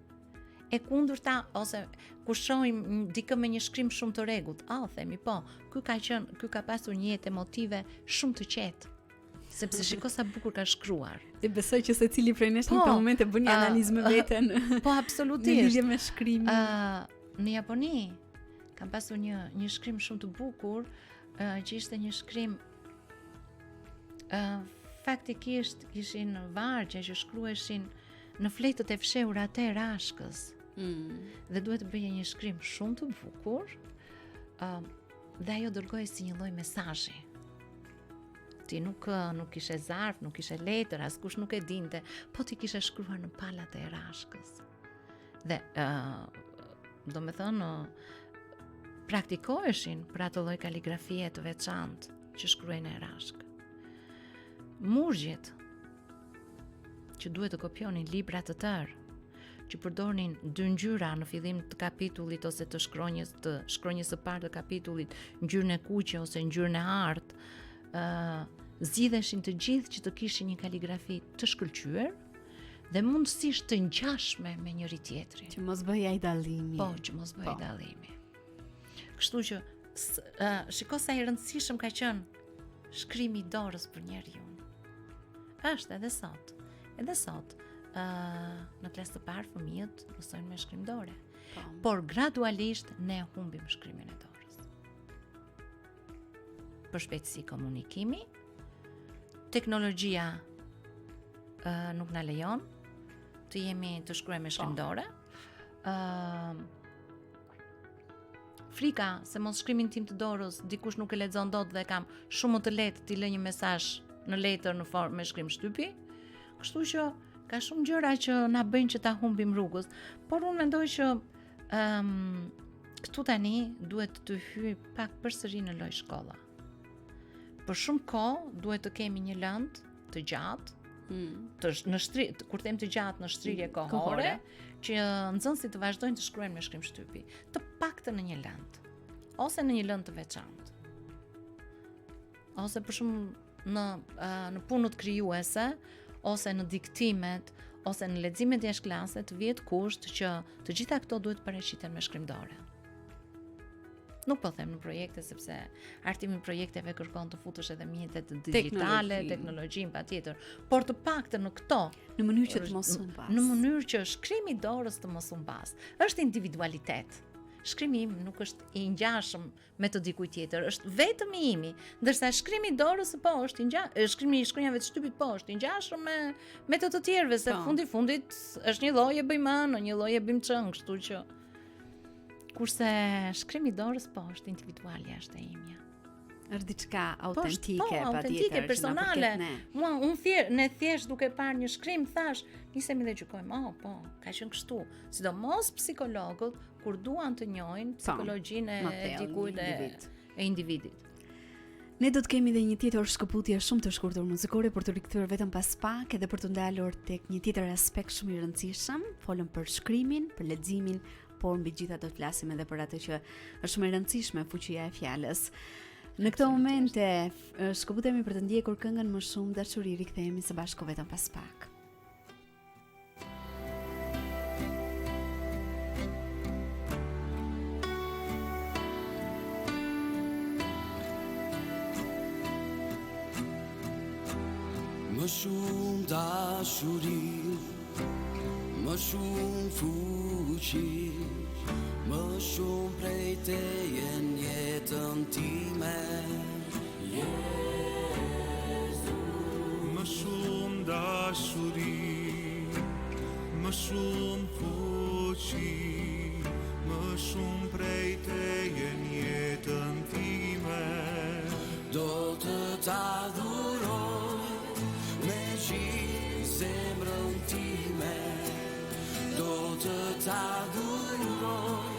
E kundërta, ose kur shohim dikë me një shkrim shumë të rregullt, themi po, ky ka pasur një jetë emotive shumë të qetë, sepse shiko sa bukur ka shkruar. Dhe besoj që secili prej nesh në këtë moment e bën një analizë me veten. Po absolutisht. Në lidhje me shkrimin. Në Japoni kam pasur një shkrim shumë të bukur, që ishte një shkrim faktikisht ishin vargje që shkruheshin në fletët e fshehura të Rashkës. Dhe duhet të bëje një shkrim shumë të bukur, dhe ajo dërgoi si një lloj mesazhi. Ti nuk ishe zarf, nuk ishe letër, askush nuk e dinte, po ti kishe shkruar në palat e Rashkës. Dhe do me thënë, praktikoheshin për atë lloj kaligrafie të veçantë që shkruajnë në Rashkë. Murgjit që duhet të kopjonin libra të tërë, që përdornin 2 ngjyra në fillim të kapitullit ose të shkronjës së parë të kapitullit, ngjyrën e kuqe ose ngjyrën e artë, zgjidheshin të gjithë që të kishin një kaligrafi të shkëlqyer dhe mundësisht të ngjashme me njëri tjetrin. Që mos bëj ai dallimi. Po, që mos bëj dallimi. Kështu që shiko sa i rëndësishëm ka qenë shkrimi i dorës për njeriu. Është edhe sot. Në klasë të parë fëmijët mësojnë me shkrim dore. Por gradualisht ne humbim shkrimin e dorës. Për shpejtësi komunikimi, teknologjia nuk na lejon të shkruajmë me shkrim dore. Frika se mos shkrimin tim të dorës dikush nuk e lexon dot dhe kam shumë më të lehtë t'i lë një mesazh në letër në formë me shkrim shtypi. Kështu që ka shumë gjëra që na bëjnë që ta humbim rrugës, por unë mendoj që këtu tani duhet të hyj pak përsëri në lloj shkolla. Për shumë kohë duhet të kemi një lëndë të gjatë, kur them të gjatë në shtrirje kohore, që nxënësit të vazhdojnë të shkruajnë me shkrim shtypi, të paktën në një lëndë, ose në një lëndë të veçantë. Ose për shumë në punët krijuese, ose në diktimet, ose në leximet jashtë klase të vihet kusht që të gjitha këto duhet paraqiten me shkrim dore. Nuk po them në projekte, sepse artimi i projekteve kërkon të futesh edhe mjetet digjitale, teknologjinë patjetër, por të paktën në këto, në mënyrë që të mos humbas. Në mënyrë që shkrimi i dorës të mos humbas. Është individualitet. Shkrimi im nuk është i ngjashëm me të dikujt tjetër, është vetëm i imi, ndërsa shkrimi i dorës po është shkrimi i shkronjave të shtypit po është i ngjashëm me të tjerëve, se fundit është një lloj e bëjmë në një lloj e bëjmë çën, kështu që kurse shkrimi i dorës po është individual jashtë e imja. Është diçka autentike, autentike, personale. Mua ne thjesht duke parë një shkrim thash, nisemi dhe gjykojmë, po, ka qenë kështu. Sidomos psikologët kur duan të njohin psikologjinë e dikujt e individit. Ne do të kemi dhe një tjetër shkëputje shumë të shkurtër muzikore për të rikthyer vetëm pas pak edhe për të ndalur tek një tjetër aspekt shumë i rëndësishëm. Folëm për shkrimin, për leximin, por mbi gjitha do të flasim edhe për atë që është shumë e rëndësishme, fuqia e fjalës. Në këtë momente shkëputemi për të ndjekur këngën Më shumë dashuri, rikthehemi së bashku vetëm pas pak. Më shumë dashuri, më shumë fuqi, më shumë prej teje në jetën time. Jezu, më shumë dashuri, më shumë fuqi, më shumë prej teje në jetën time. do të t'adhuroj me gjithë zemrën time, do të t'adhuroj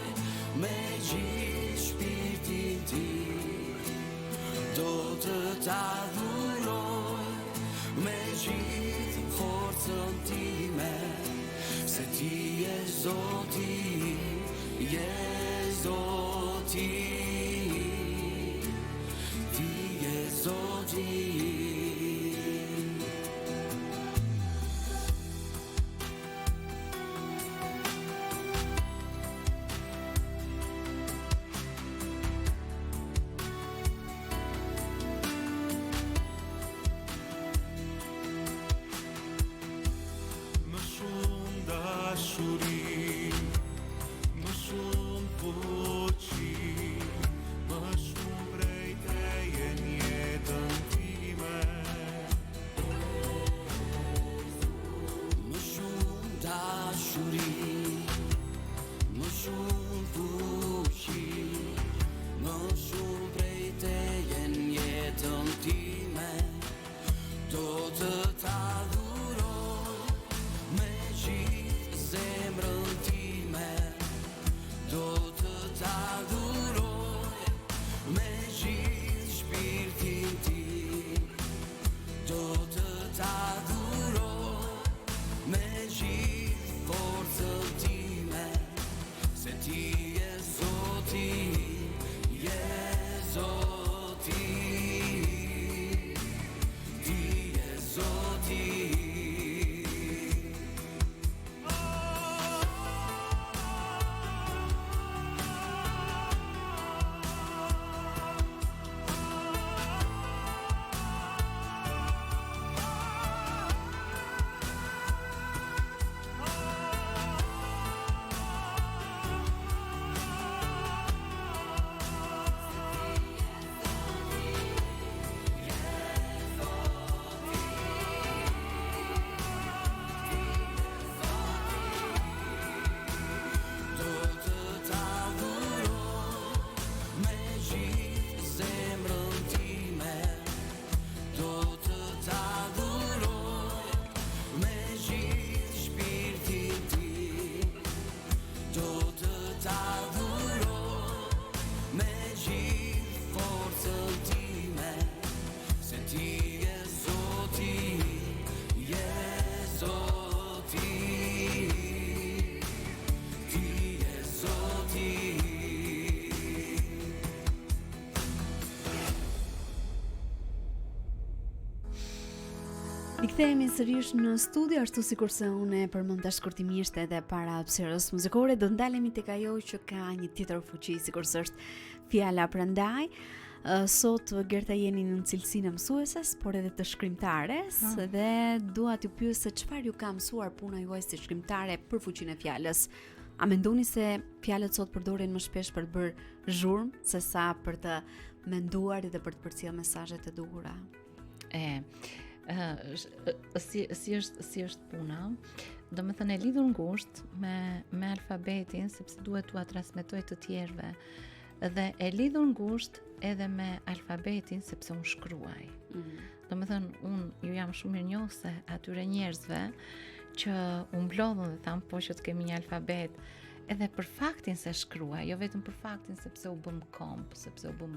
me gjithë shpirtin tim, do të t'adhuroj me gjithë forcën time, se ti je Zoti, je Zoti, ti je Zoti. Më shumë dashuri, më shumë fuqi, më shumë prej teje në jetën time. Më shumë dashuri, më shumë fuqi, më shumë prej teje në jetën time, do të t'adhuroj me gjithë zemrën time, do të t'adhuroj me gjithë shpirtin tim, do të t'adhuroj me gjithë forcën time, se ti je Zoti, je Zoti, ti je Zoti. Do të t'adhuroj me gjithë zemrën time, do të t'adhuroj me gjithë shpirtin tim, do të t'adhuroj me gjithë forcën time, se ti je Zoti, je Zoti, ti je Zoti. Rikthehemi sërish në studio, ashtu sikurse unë e përmenda shkurtimisht edhe para hapësirës muzikore, do ndalemi tek ajo që ka një tjetër fuqi, sikurse është fjala. Prandaj sot Gerta jeni në cilësinë e mësueses, por edhe të shkrimtares, dhe dua t'ju pyes se çfarë ju ka mësuar puna juaj si shkrimtare për fuqinë e fjalës. A mendoni se fjalët sot përdoren më shpesh për të bërë zhurmë sesa për të menduar dhe për të përcjellë mesazhe të duhura? Si është puna, do me thënë e lidhur ngushtë me alfabetin, sepse duhet t'ua transmetoj të tjerëve, dhe e lidhur ngushtë edhe me alfabetin, sepse unë shkruaj. Do me thënë, unë ju jam shumë mirënjohëse atyre njerëzve që u mblodhën dhe thamë, po që të kemi një alfabet edhe për faktin se shkruaj, jo vetëm për faktin sepse u bëm komp, sepse u bëm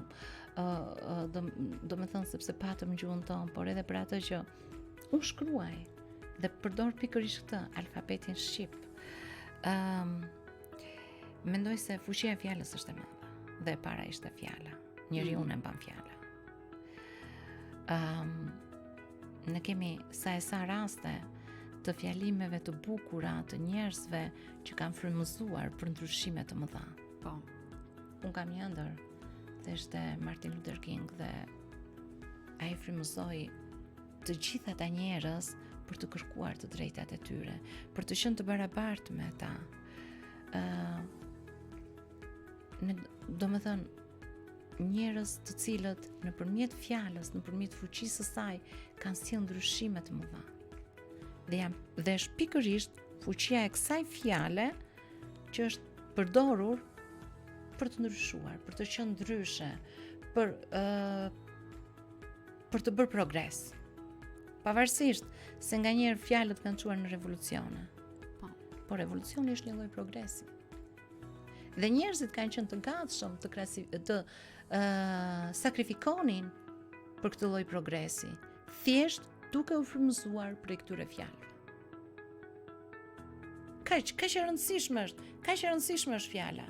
do me thënë sepse patëm gjuhën tonë, por edhe për atë që unë shkruaj dhe përdor pikërisht këtë, alfabetin shqip. Mendoj se fuqia e fjalës është e madhe dhe e para ishte fjala. Njeriu e mban fjala. Ne kemi sa raste të fjalimeve të bukura të njerëzve që kanë frymëzuar për ndryshime të mëdha. Po. Unë kam një ëndër dhe ishte Martin Luther King dhe ai frymëzoi të gjithë ata njerëz për të kërkuar të drejtat e tyre, për të qenë të barabartë me ata. Domethënë njerëz të cilët nëpërmjet fjalës, nëpërmjet fuqisë së saj kanë sjellë ndryshime të mëdha. Dhe është pikërisht fuqia e kësaj fjale që është përdorur për të ndryshuar, për të qenë ndryshe, për të bërë progres. Pavarësisht se nganjëherë fjalët kanë çuar në revolucione. Po revolucioni është një lloj progresi. Dhe njerëzit kanë qenë të gatshëm të sakrifikonin për këtë lloj progresi, thjesht duke u frymëzuar për këtyre fjalëve. Kaq e rëndësishme është fjala.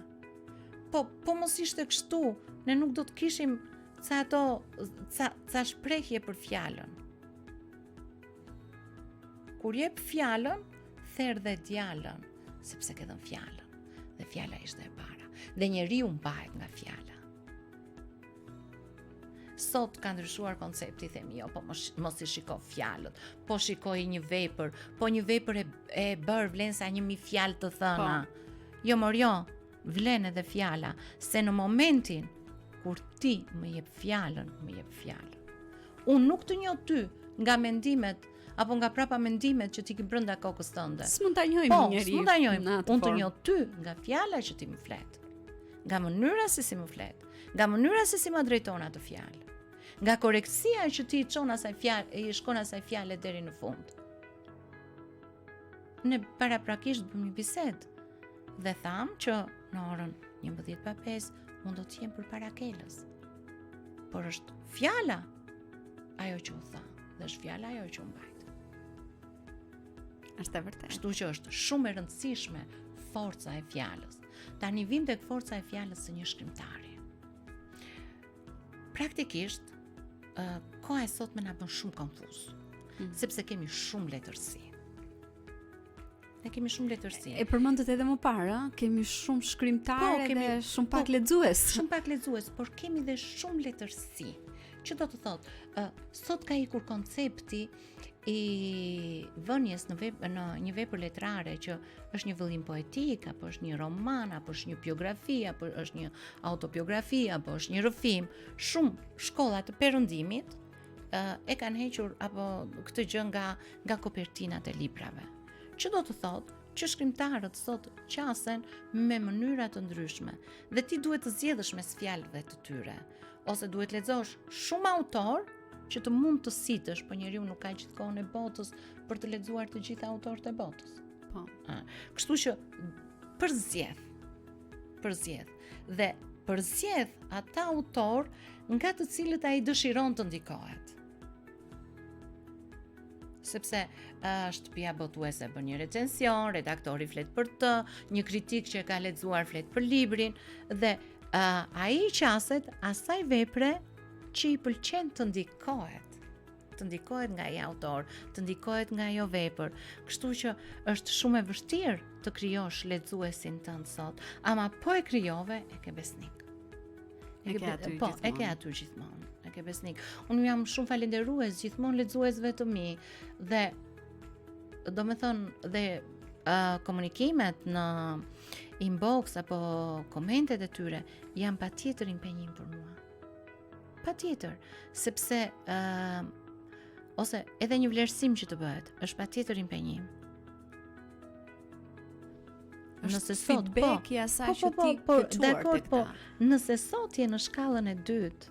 Po mos ishte kështu, ne nuk do të kishim ca shprehje për fjalën. Kur jep fjalën, therr dhe djalën, sepse ke dhënë fjalën, dhe fjala ishte e para, dhe njeriu mbahet nga fjala. Sot ka ndryshuar koncepti, themi jo, po mos i shiko fjalët, po shikoj një vepër, po një vepër e bërë vlen sa 1000 fjalë të thëna. Jo, vlen edhe fjala, se në momentin kur ti më jep fjalën, unë nuk të njoh ty nga mendimet apo nga prapa mendimet që ti ke brenda kokës tënde. S'mund ta njohim njeriu. S'mund ta njohim. Unë të njoh ty nga fjala që ti më flet. Nga mënyra se si më flet, nga mënyra se si më drejton atë fjalë. Nga korektësia që ti i shkon asaj fjale deri në fund. Ne paraprakisht bëm një bisedë dhe tham që në orën 11:05 unë do të jem përpara kelës. Por është fjala ajo që u tha, dhe është fjala ajo që u mbajt. Është e vërtetë. Kështu që është shumë e rëndësishme forca e fjalës. Tani vim tek forca e fjalës së një shkrimtari. Praktikisht, koha e sotme na bën shumë konfuz, sepse kemi shumë letërsi. Ne kemi shumë letërsi. E përmendët edhe më parë, kemi shumë shkrimtarë dhe shumë pak lexues. Shumë pak lexues, por kemi dhe shumë letërsi. Që do të thotë, sot ka ikur koncepti i vënies në një vepër letrare që është një vëllim poetik, apo është një roman, apo është një biografi, apo është një autobiografi, apo është një rrëfim. Shumë shkolla të perëndimit e kanë hequr apo këtë gjë nga kopertinat e librave. Që do të thotë që shkrimtarët sot qasen me mënyra të ndryshme dhe ti duhet të zgjedhësh mes fjalëve të tyre, ose duhet lexosh shumë autor që të mund të sitësh, por njeriu nuk ka gjithkohën e botës për të lexuar të gjithë autorët e botës. Po. Kështu që përzgjedh ata autor nga të cilët ai dëshiron të ndikohet. Sepse shtëpia botuese bën një recension, redaktori flet për të, një kritik që e ka lexuar flet për librin dhe ai qaset asaj vepre që i pëlqen të ndikohet nga ai autor, të ndikohet nga ajo vepër. Kështu që është shumë e vështirë të krijosh lexuesin tënd sot, ama po e krijove e ke besnik. E ke aty gjithmonë. E ke besnik. Unë jam shumë falenderues gjithmonë lexuesve të mi dhe domethënë dhe komunikimet në inbox apo komentet e tyre janë patjetër impenjim për mua. Patjetër, sepse ose edhe një vlerësim që të bëhet, është patjetër impenjim. Nëse sot feedback i asaj që ti ke çuar tek ta. Nëse sot je në shkallën e dytë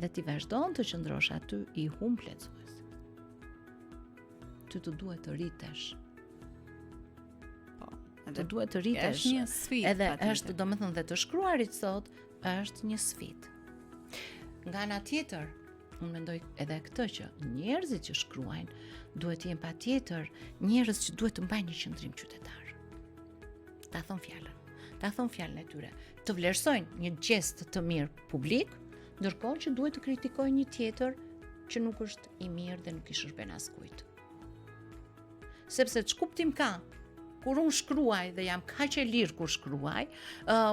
dhe ti vazhdon të qëndrosh aty, i humb lexues. Ty të duhet të rritesh. Po, të duhet të rritesh. Është një sfidë. Edhe patjetër. është, domethënë, dhe të shkruarit sot është një sfidë. Nga ana tjetër, unë mendoj edhe këtë që njerëzit që shkruajnë duhet të jenë patjetër njerëz që duhet të mbajnë një qëndrim qytetar. Ta thon fjalën e tyre, të vlerësojnë një gjest të mirë publik, ndërkohë që duhet të kritikojnë një tjetër që nuk është i mirë dhe nuk i shërben askujt. Sepse ç'kuptim ka kur unë shkruaj dhe jam kaq e lirë kur shkruaj,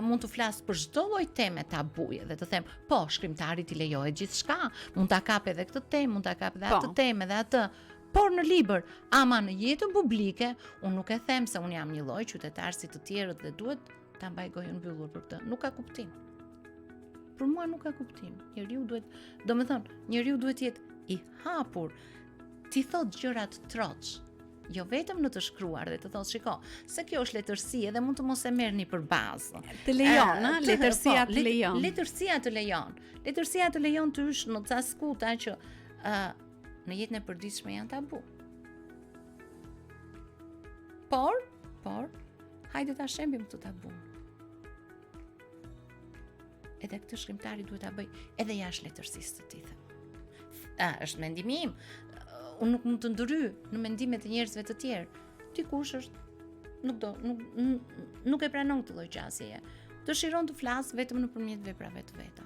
mund të flas për çdo lloj teme tabuje dhe të them, po, shkrimtarit i lejohet gjithçka, mund ta kap edhe këtë temë, mund ta kap edhe atë temë dhe atë. Por në libër, ama në jetën publike, unë nuk e them se unë jam një lloj qytetar si të tjerët dhe duhet ta mbaj gojën mbyllur për këtë. Nuk ka kuptim. Për mua nuk ka kuptim. Njeriu duhet të jetë i hapur, ti thot gjërat troç. Jo vetëm në të shkruar dhe të thotë, shiko, se kjo është letërsi edhe mund të mos e merrni për bazë. Të lejon, letërsia të lejon. Letërsia të lejon. Letërsia të lejon të ysh në ca skuta që në jetën e përditshme janë tabu. Por, hajde ta shembim këtë tabu. Edhe këtë shkrimtari duhet ta bëj edhe jashtë letërsisë të tij. Është mendimi im. Unë nuk mund të ndryj në mendimet e njerëzve të tjerë. Dikush është nuk e pranon këtë lloj qasjeje. Dëshiron të flas vetëm nëpërmjet veprave të veta.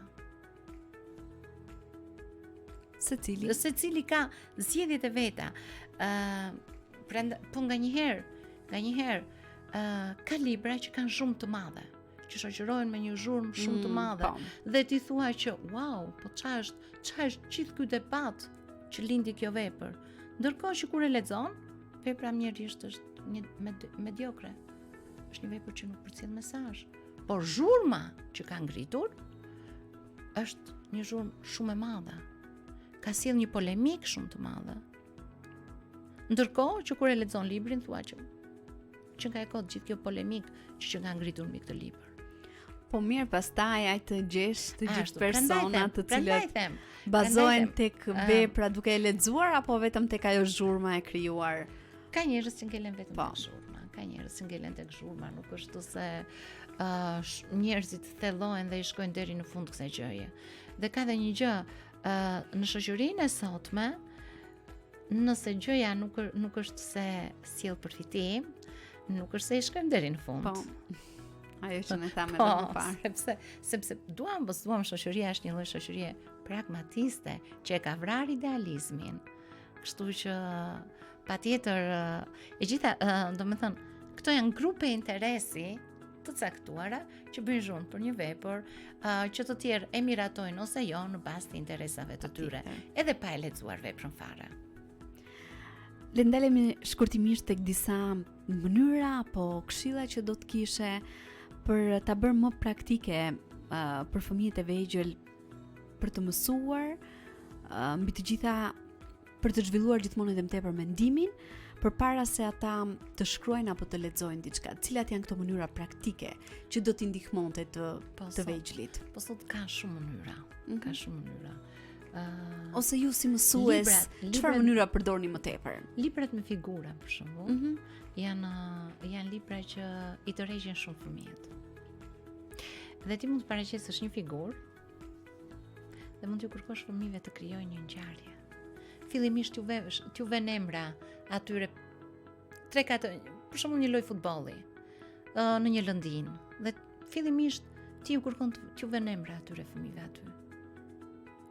Secili ka zgjedhjet e veta. Po nganjëherë ka libra që kanë zhurmë të madhe, që shoqërohen me një zhurmë shumë të madhe dhe ti thua që wow, po ç'është gjithë ky debat që lindi kjo vepër. Ndërkohë që kur e lexon, vepra mjerisht është një mediokre. Është një vepër që nuk përcjell mesazh. Por zhurma që ka ngritur është një zhurmë shumë e madhe. Ka sjell një polemik shumë të madhe. Ndërkohë që kur e lexon librin thua që nga e ka gjithë kjo polemik që ka ngritur mbi këtë libër. Po mirë, pastaj ai të gjesh të gjithë personat të cilët bazohen tek vepra duke e lexuar apo vetëm tek ajo zhurma e krijuar. Ka njerëz që ngelen vetëm tek zhurma, ka njerëz që ngelen tek zhurma, nuk është se njerëzit thellohen dhe i shkojnë deri në fund kësaj gjëje. Dhe ka edhe një gjë në shoqërinë e sotme, nëse gjëja nuk është se sjell përfitim, nuk është se i shkojmë deri në fund. Po. Ajo që ne thamë edhe më parë. Sepse duam shoqëria është një lloj shoqërie pragmatiste që e ka vrarë idealizmin. Kështu që patjetër e gjitha, domethënë, këto janë grupe interesi të caktuara që bëjnë zhurmë për një vepër që të tjerë e miratojnë ose jo në bazë të interesave të tyre, edhe pa e lexuar veprën fare. Le ndalemi shkurtimisht tek disa mënyra apo këshilla që do të kishe për ta bërë më praktike për fëmijët e vegjël për të mësuar, mbi të gjitha për të zhvilluar gjithmonë edhe më tepër mendimin, përpara se ata të shkruajnë apo të lexojnë diçka. Cilat janë këto mënyra praktike që do t'i ndihmonte të vegjëlit? Po sot ka shumë mënyra. Ka shumë mënyra. Ose ju si mësues, çfarë mënyra përdorni më tepër? Librat me figura, për shembull, janë libra që i tërheqin shumë fëmijët. Dhe ti mund të paraqesësh një figurë dhe mund t'ju kërkosh fëmijëve të krijojnë një ngjarje. Fillimisht t'ju vën emra atyre 3-4, për shembull një lojë futbolli në një lëndinë dhe fillimisht ti ju kërkon t'ju vën emra atyre fëmijëve aty.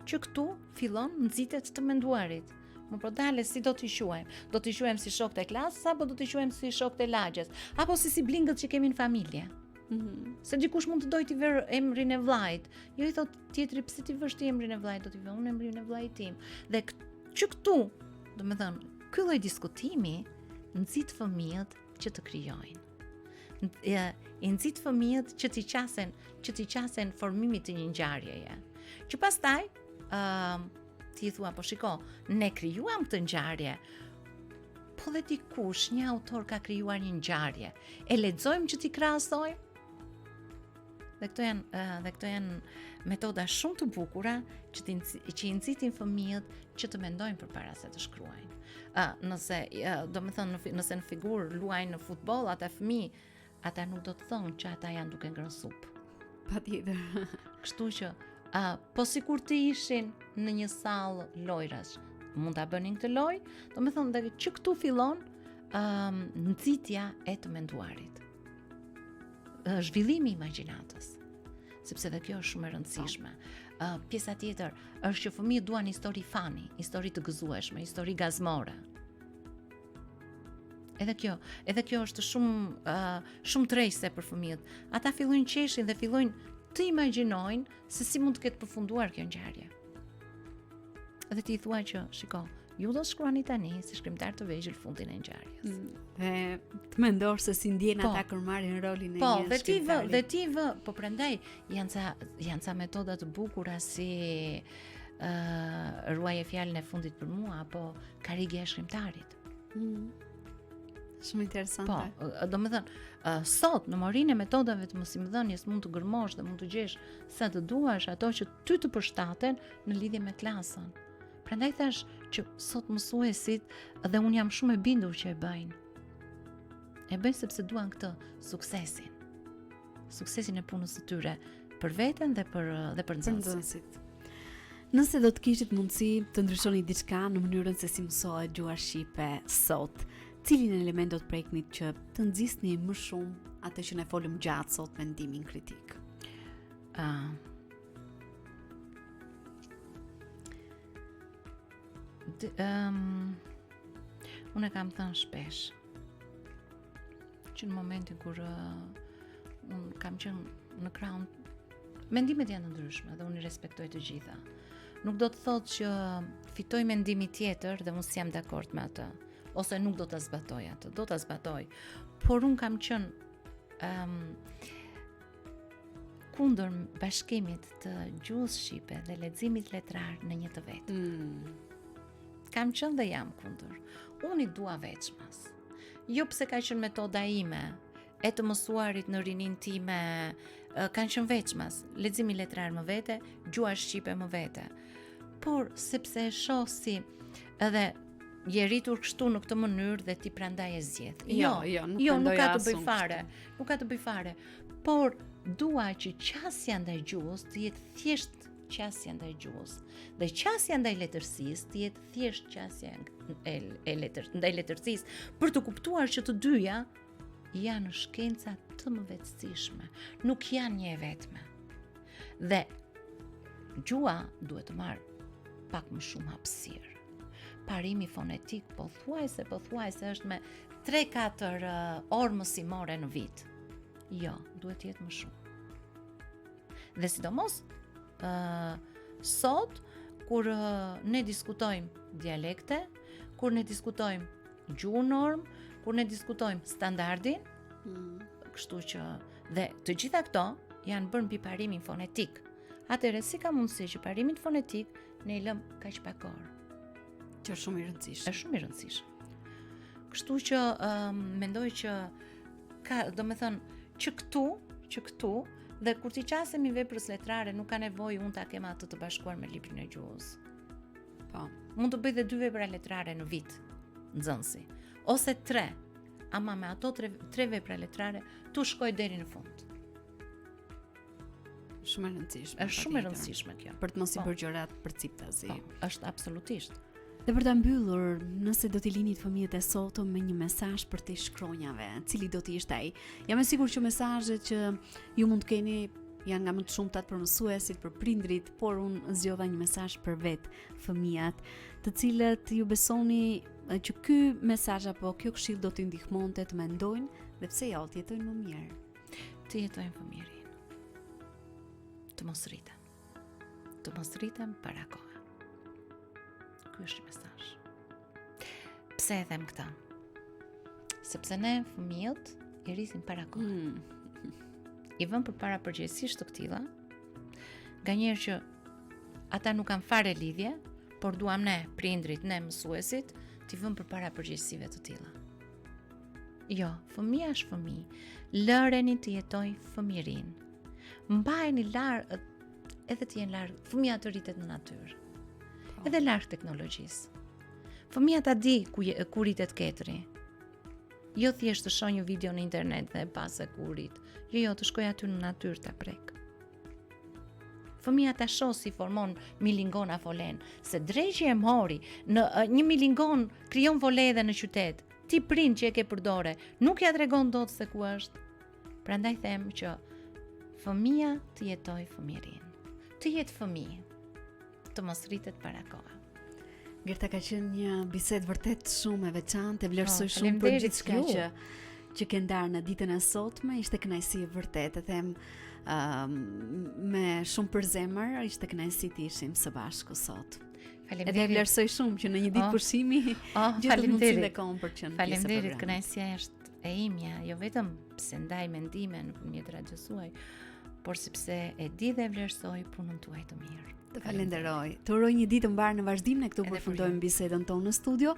Që këtu fillon nxitet të menduarit. Më po dale si do t'i quajmë? Do t'i quajmë si shokët e klasës apo do t'i quajmë si shokët e lagjes? Apo si siblingët që kemi në familje? Se dikush mund të dojë t'i vërë emrin e vllajt. Jo i thot tjetri, pse ti vësh ti emrin e vllajt, do t'i vë unë emrin e vllajt tim. Dhe që këtu, domethënë, ky lloj diskutimi nxit fëmijët që të krijojnë. I nxit fëmijët që t'i qasen formimit të një ngjarjeje. Që pastaj ti thua, po shiko, ne krijuam këtë ngjarje. Po dhe dikush, një autor ka krijuar një ngjarje. E lexojmë që ti krahasojmë? Dhe këto janë metoda shumë të bukura që i nxitin fëmijët që të mendojnë përpara se të shkruajnë. Nëse në figurë luajnë në futboll ata fëmijë, ata nuk do të thonë që ata janë duke ngrënë supë. Patjetër. Kështu që po sikur të ishin në një sallë lojrash, mund ta bënin këtë lojë, domethënë dhe që këtu fillon nxitja e të menduarit. Zhvillimi i imagjinatës. Sepse dhe kjo është shumë e rëndësishme. Pjesa tjetër është që fëmijët duan histori fani, histori të gëzueshme, histori gazmore. Edhe kjo është shumë tërheqëse për fëmijët. Ata fillojnë qeshin dhe fillojnë të imagjinojnë se si mund të ketë përfunduar kjo ngjarje. Edhe ti i thua që, shiko, ju do të shkruani tani si shkrimtar të vegjël fundin e ngjarjes. Dhe të mendosh se si ndjen ata kur marrin rolin e një shkrimtari. Dhe ti vë, po prandaj janë ca metoda të bukura si ruaje fjalën e fundit për mua apo karrige e shkrimtarit. Shumë interesante. Po, domethënë, sot në morinë e metodave të mësimdhënies mund të gërmosh dhe mund të gjesh sa të duash ato që ty të përshtaten në lidhje me klasën. Prandaj thash që sot mësuesit dhe unë jam shumë e bindur që e bëjnë. E bëjnë sepse duan këtë suksesin e punës së tyre për veten dhe për nxënësit. Nëse do të kishit mundësi të ndryshoni diçka në mënyrën se si mësohet gjuha shqipe sot, cilin element do të preknit që të nxjisni më shumë atë që ne folëm gjatë sot, mendimin kritik? Unë kam thënë shpesh që në momentin kur unë kam qenë në krahun, mendimet janë ndryshme dhe unë i respektoj të gjitha. Nuk do të thotë që fitoj mendimi tjetër dhe unë s'jam dakord me atë, ose nuk do ta zbatoj atë, do ta zbatoj. Por unë kam qenë kundër bashkimit të gjuhës shqipe dhe leximit letrar në një të vetë. Kam qenë dhe jam kundër. Unë i dua veçmas. Jo pse ka qenë metoda ime e të mësuarit në rinin time, kanë qenë veçmas, leximi letrar më vete, gjuha shqipe më vete. Por sepse e shoh si edhe je rritur kështu në këtë mënyrë dhe ti prandaj e zgjedh. Nuk ka të bëj fare. Nuk ka të bëj fare. Por dua që qasja ndaj gjuhës të jetë thjesht qasja ndaj gjuhës. Dhe qasja ndaj letërsisë të jetë thjesht qasja ndaj letërsisë, për të kuptuar që të dyja janë shkenca të mëvetësishme, nuk janë një e vetme. Dhe gjuha duhet të marrë pak më shumë hapësirë. Parimi fonetik pothuajse është me 3-4 orë mësimore në vit. Jo, duhet të jetë më shumë. Dhe sidomos sot kur ne diskutojmë dialekte, kur ne diskutojmë gjuhë norm, kur ne diskutojmë standardin, kështu që dhe të gjitha këto janë bërë mbi parimin fonetik. Atëherë si ka mundësi që parimin fonetik ne i lëm kaq pak orë? Që është shumë i rëndësishëm. Është shumë i rëndësishëm. Kështu që mendoj që ka, domethënë, që këtu dhe kur ti qasemi veprës letrare nuk ka nevojë unë ta kem atë të bashkuar me librin e gjuhës. Po, mund të bëj dhe 2 vepra letrare në vit, nxënësi, ose 3, ama me ato 3 vepra letrare tu shkoj deri në fund. Shumë e rëndësishme. Është shumë e rëndësishme kjo. Për të mos i bërë gjërat përciptazi. Po, është absolutisht. Dhe për ta mbyllur, nëse do t'i linit fëmijët e sotëm me një mesazh për të shkronjave, cili do t'i ishte ai? Jam e sigurt që mesazhet që ju mund të keni janë nga më të shumtat për mësuesit, për prindrit, por unë zgjodha një mesazh për vetë fëmijët, të cilët ju besoni që ky mesazh apo kjo këshill do t'i ndihmonte të mendojnë dhe pse jo, të jetojnë më mirë. Të jetojnë fëmijërin. Të mos rritem para kohë. Ky është një mesazh. Pse e them këtë? Sepse ne fëmijët i rrisim para kohë. I vëm përpara përgjegjësisht të këtilla, nganjëherë që ata nuk kanë fare lidhje, por duam ne, prindrit, ne mësuesit, t'i vëm përpara përgjegjësive të tilla. Jo, fëmia është fëmijë. Lëreni të jetoj fëmijërinë. Mbajeni larg edhe të jenë larg, fëmia të rritet në natyrë. Edhe larg teknologjisë. Fëmia ta di ku rritet ketri. Jo thjesht të shoh një video në internet dhe pas e kurit. Jo, të shkoj aty në natyrë ta prek. Fëmia ta shoh si formon milingona folen, se dreqi e mori, në një milingon krijon fole edhe në qytet. Ti prind që e ke përdore, nuk ja tregon dot se ku është. Prandaj them që fëmia të jetoj fëmirin. Të jetë fëmijë. Të mos rritet para koha. Gerta, ka qenë një bisedë vërtet shumë e veçantë, e vlerësoj shumë për faleminderit gjithçka ju. që ke ndarë në ditën e sotme. Ishte kënaqësi e vërtet, e them me shumë për zemër, ishte kënaqësi të ishim së bashku sot. Edhe e vlerësoj shumë që në një ditë pushimi gjithë mundësinë dhe kohën për të qenë pjesë e Faleminderit, programit. kënaqësia është e imja, jo vetëm pse ndaj mendime nëpërmjet radios suaj, por sepse e di dhe vlerësoj punën tuaj të mirë. Të falenderoj. Të uroj një ditë mbar në vazhdim, ne këtu Edhe për përfundojmë ju. bisedën tonë në studio.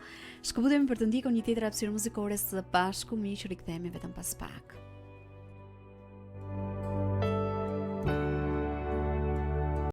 Shkëputemi për të ndjekur një tjetër hapësirë muzikore së bashku, miq, rikthehemi vetëm pas pak.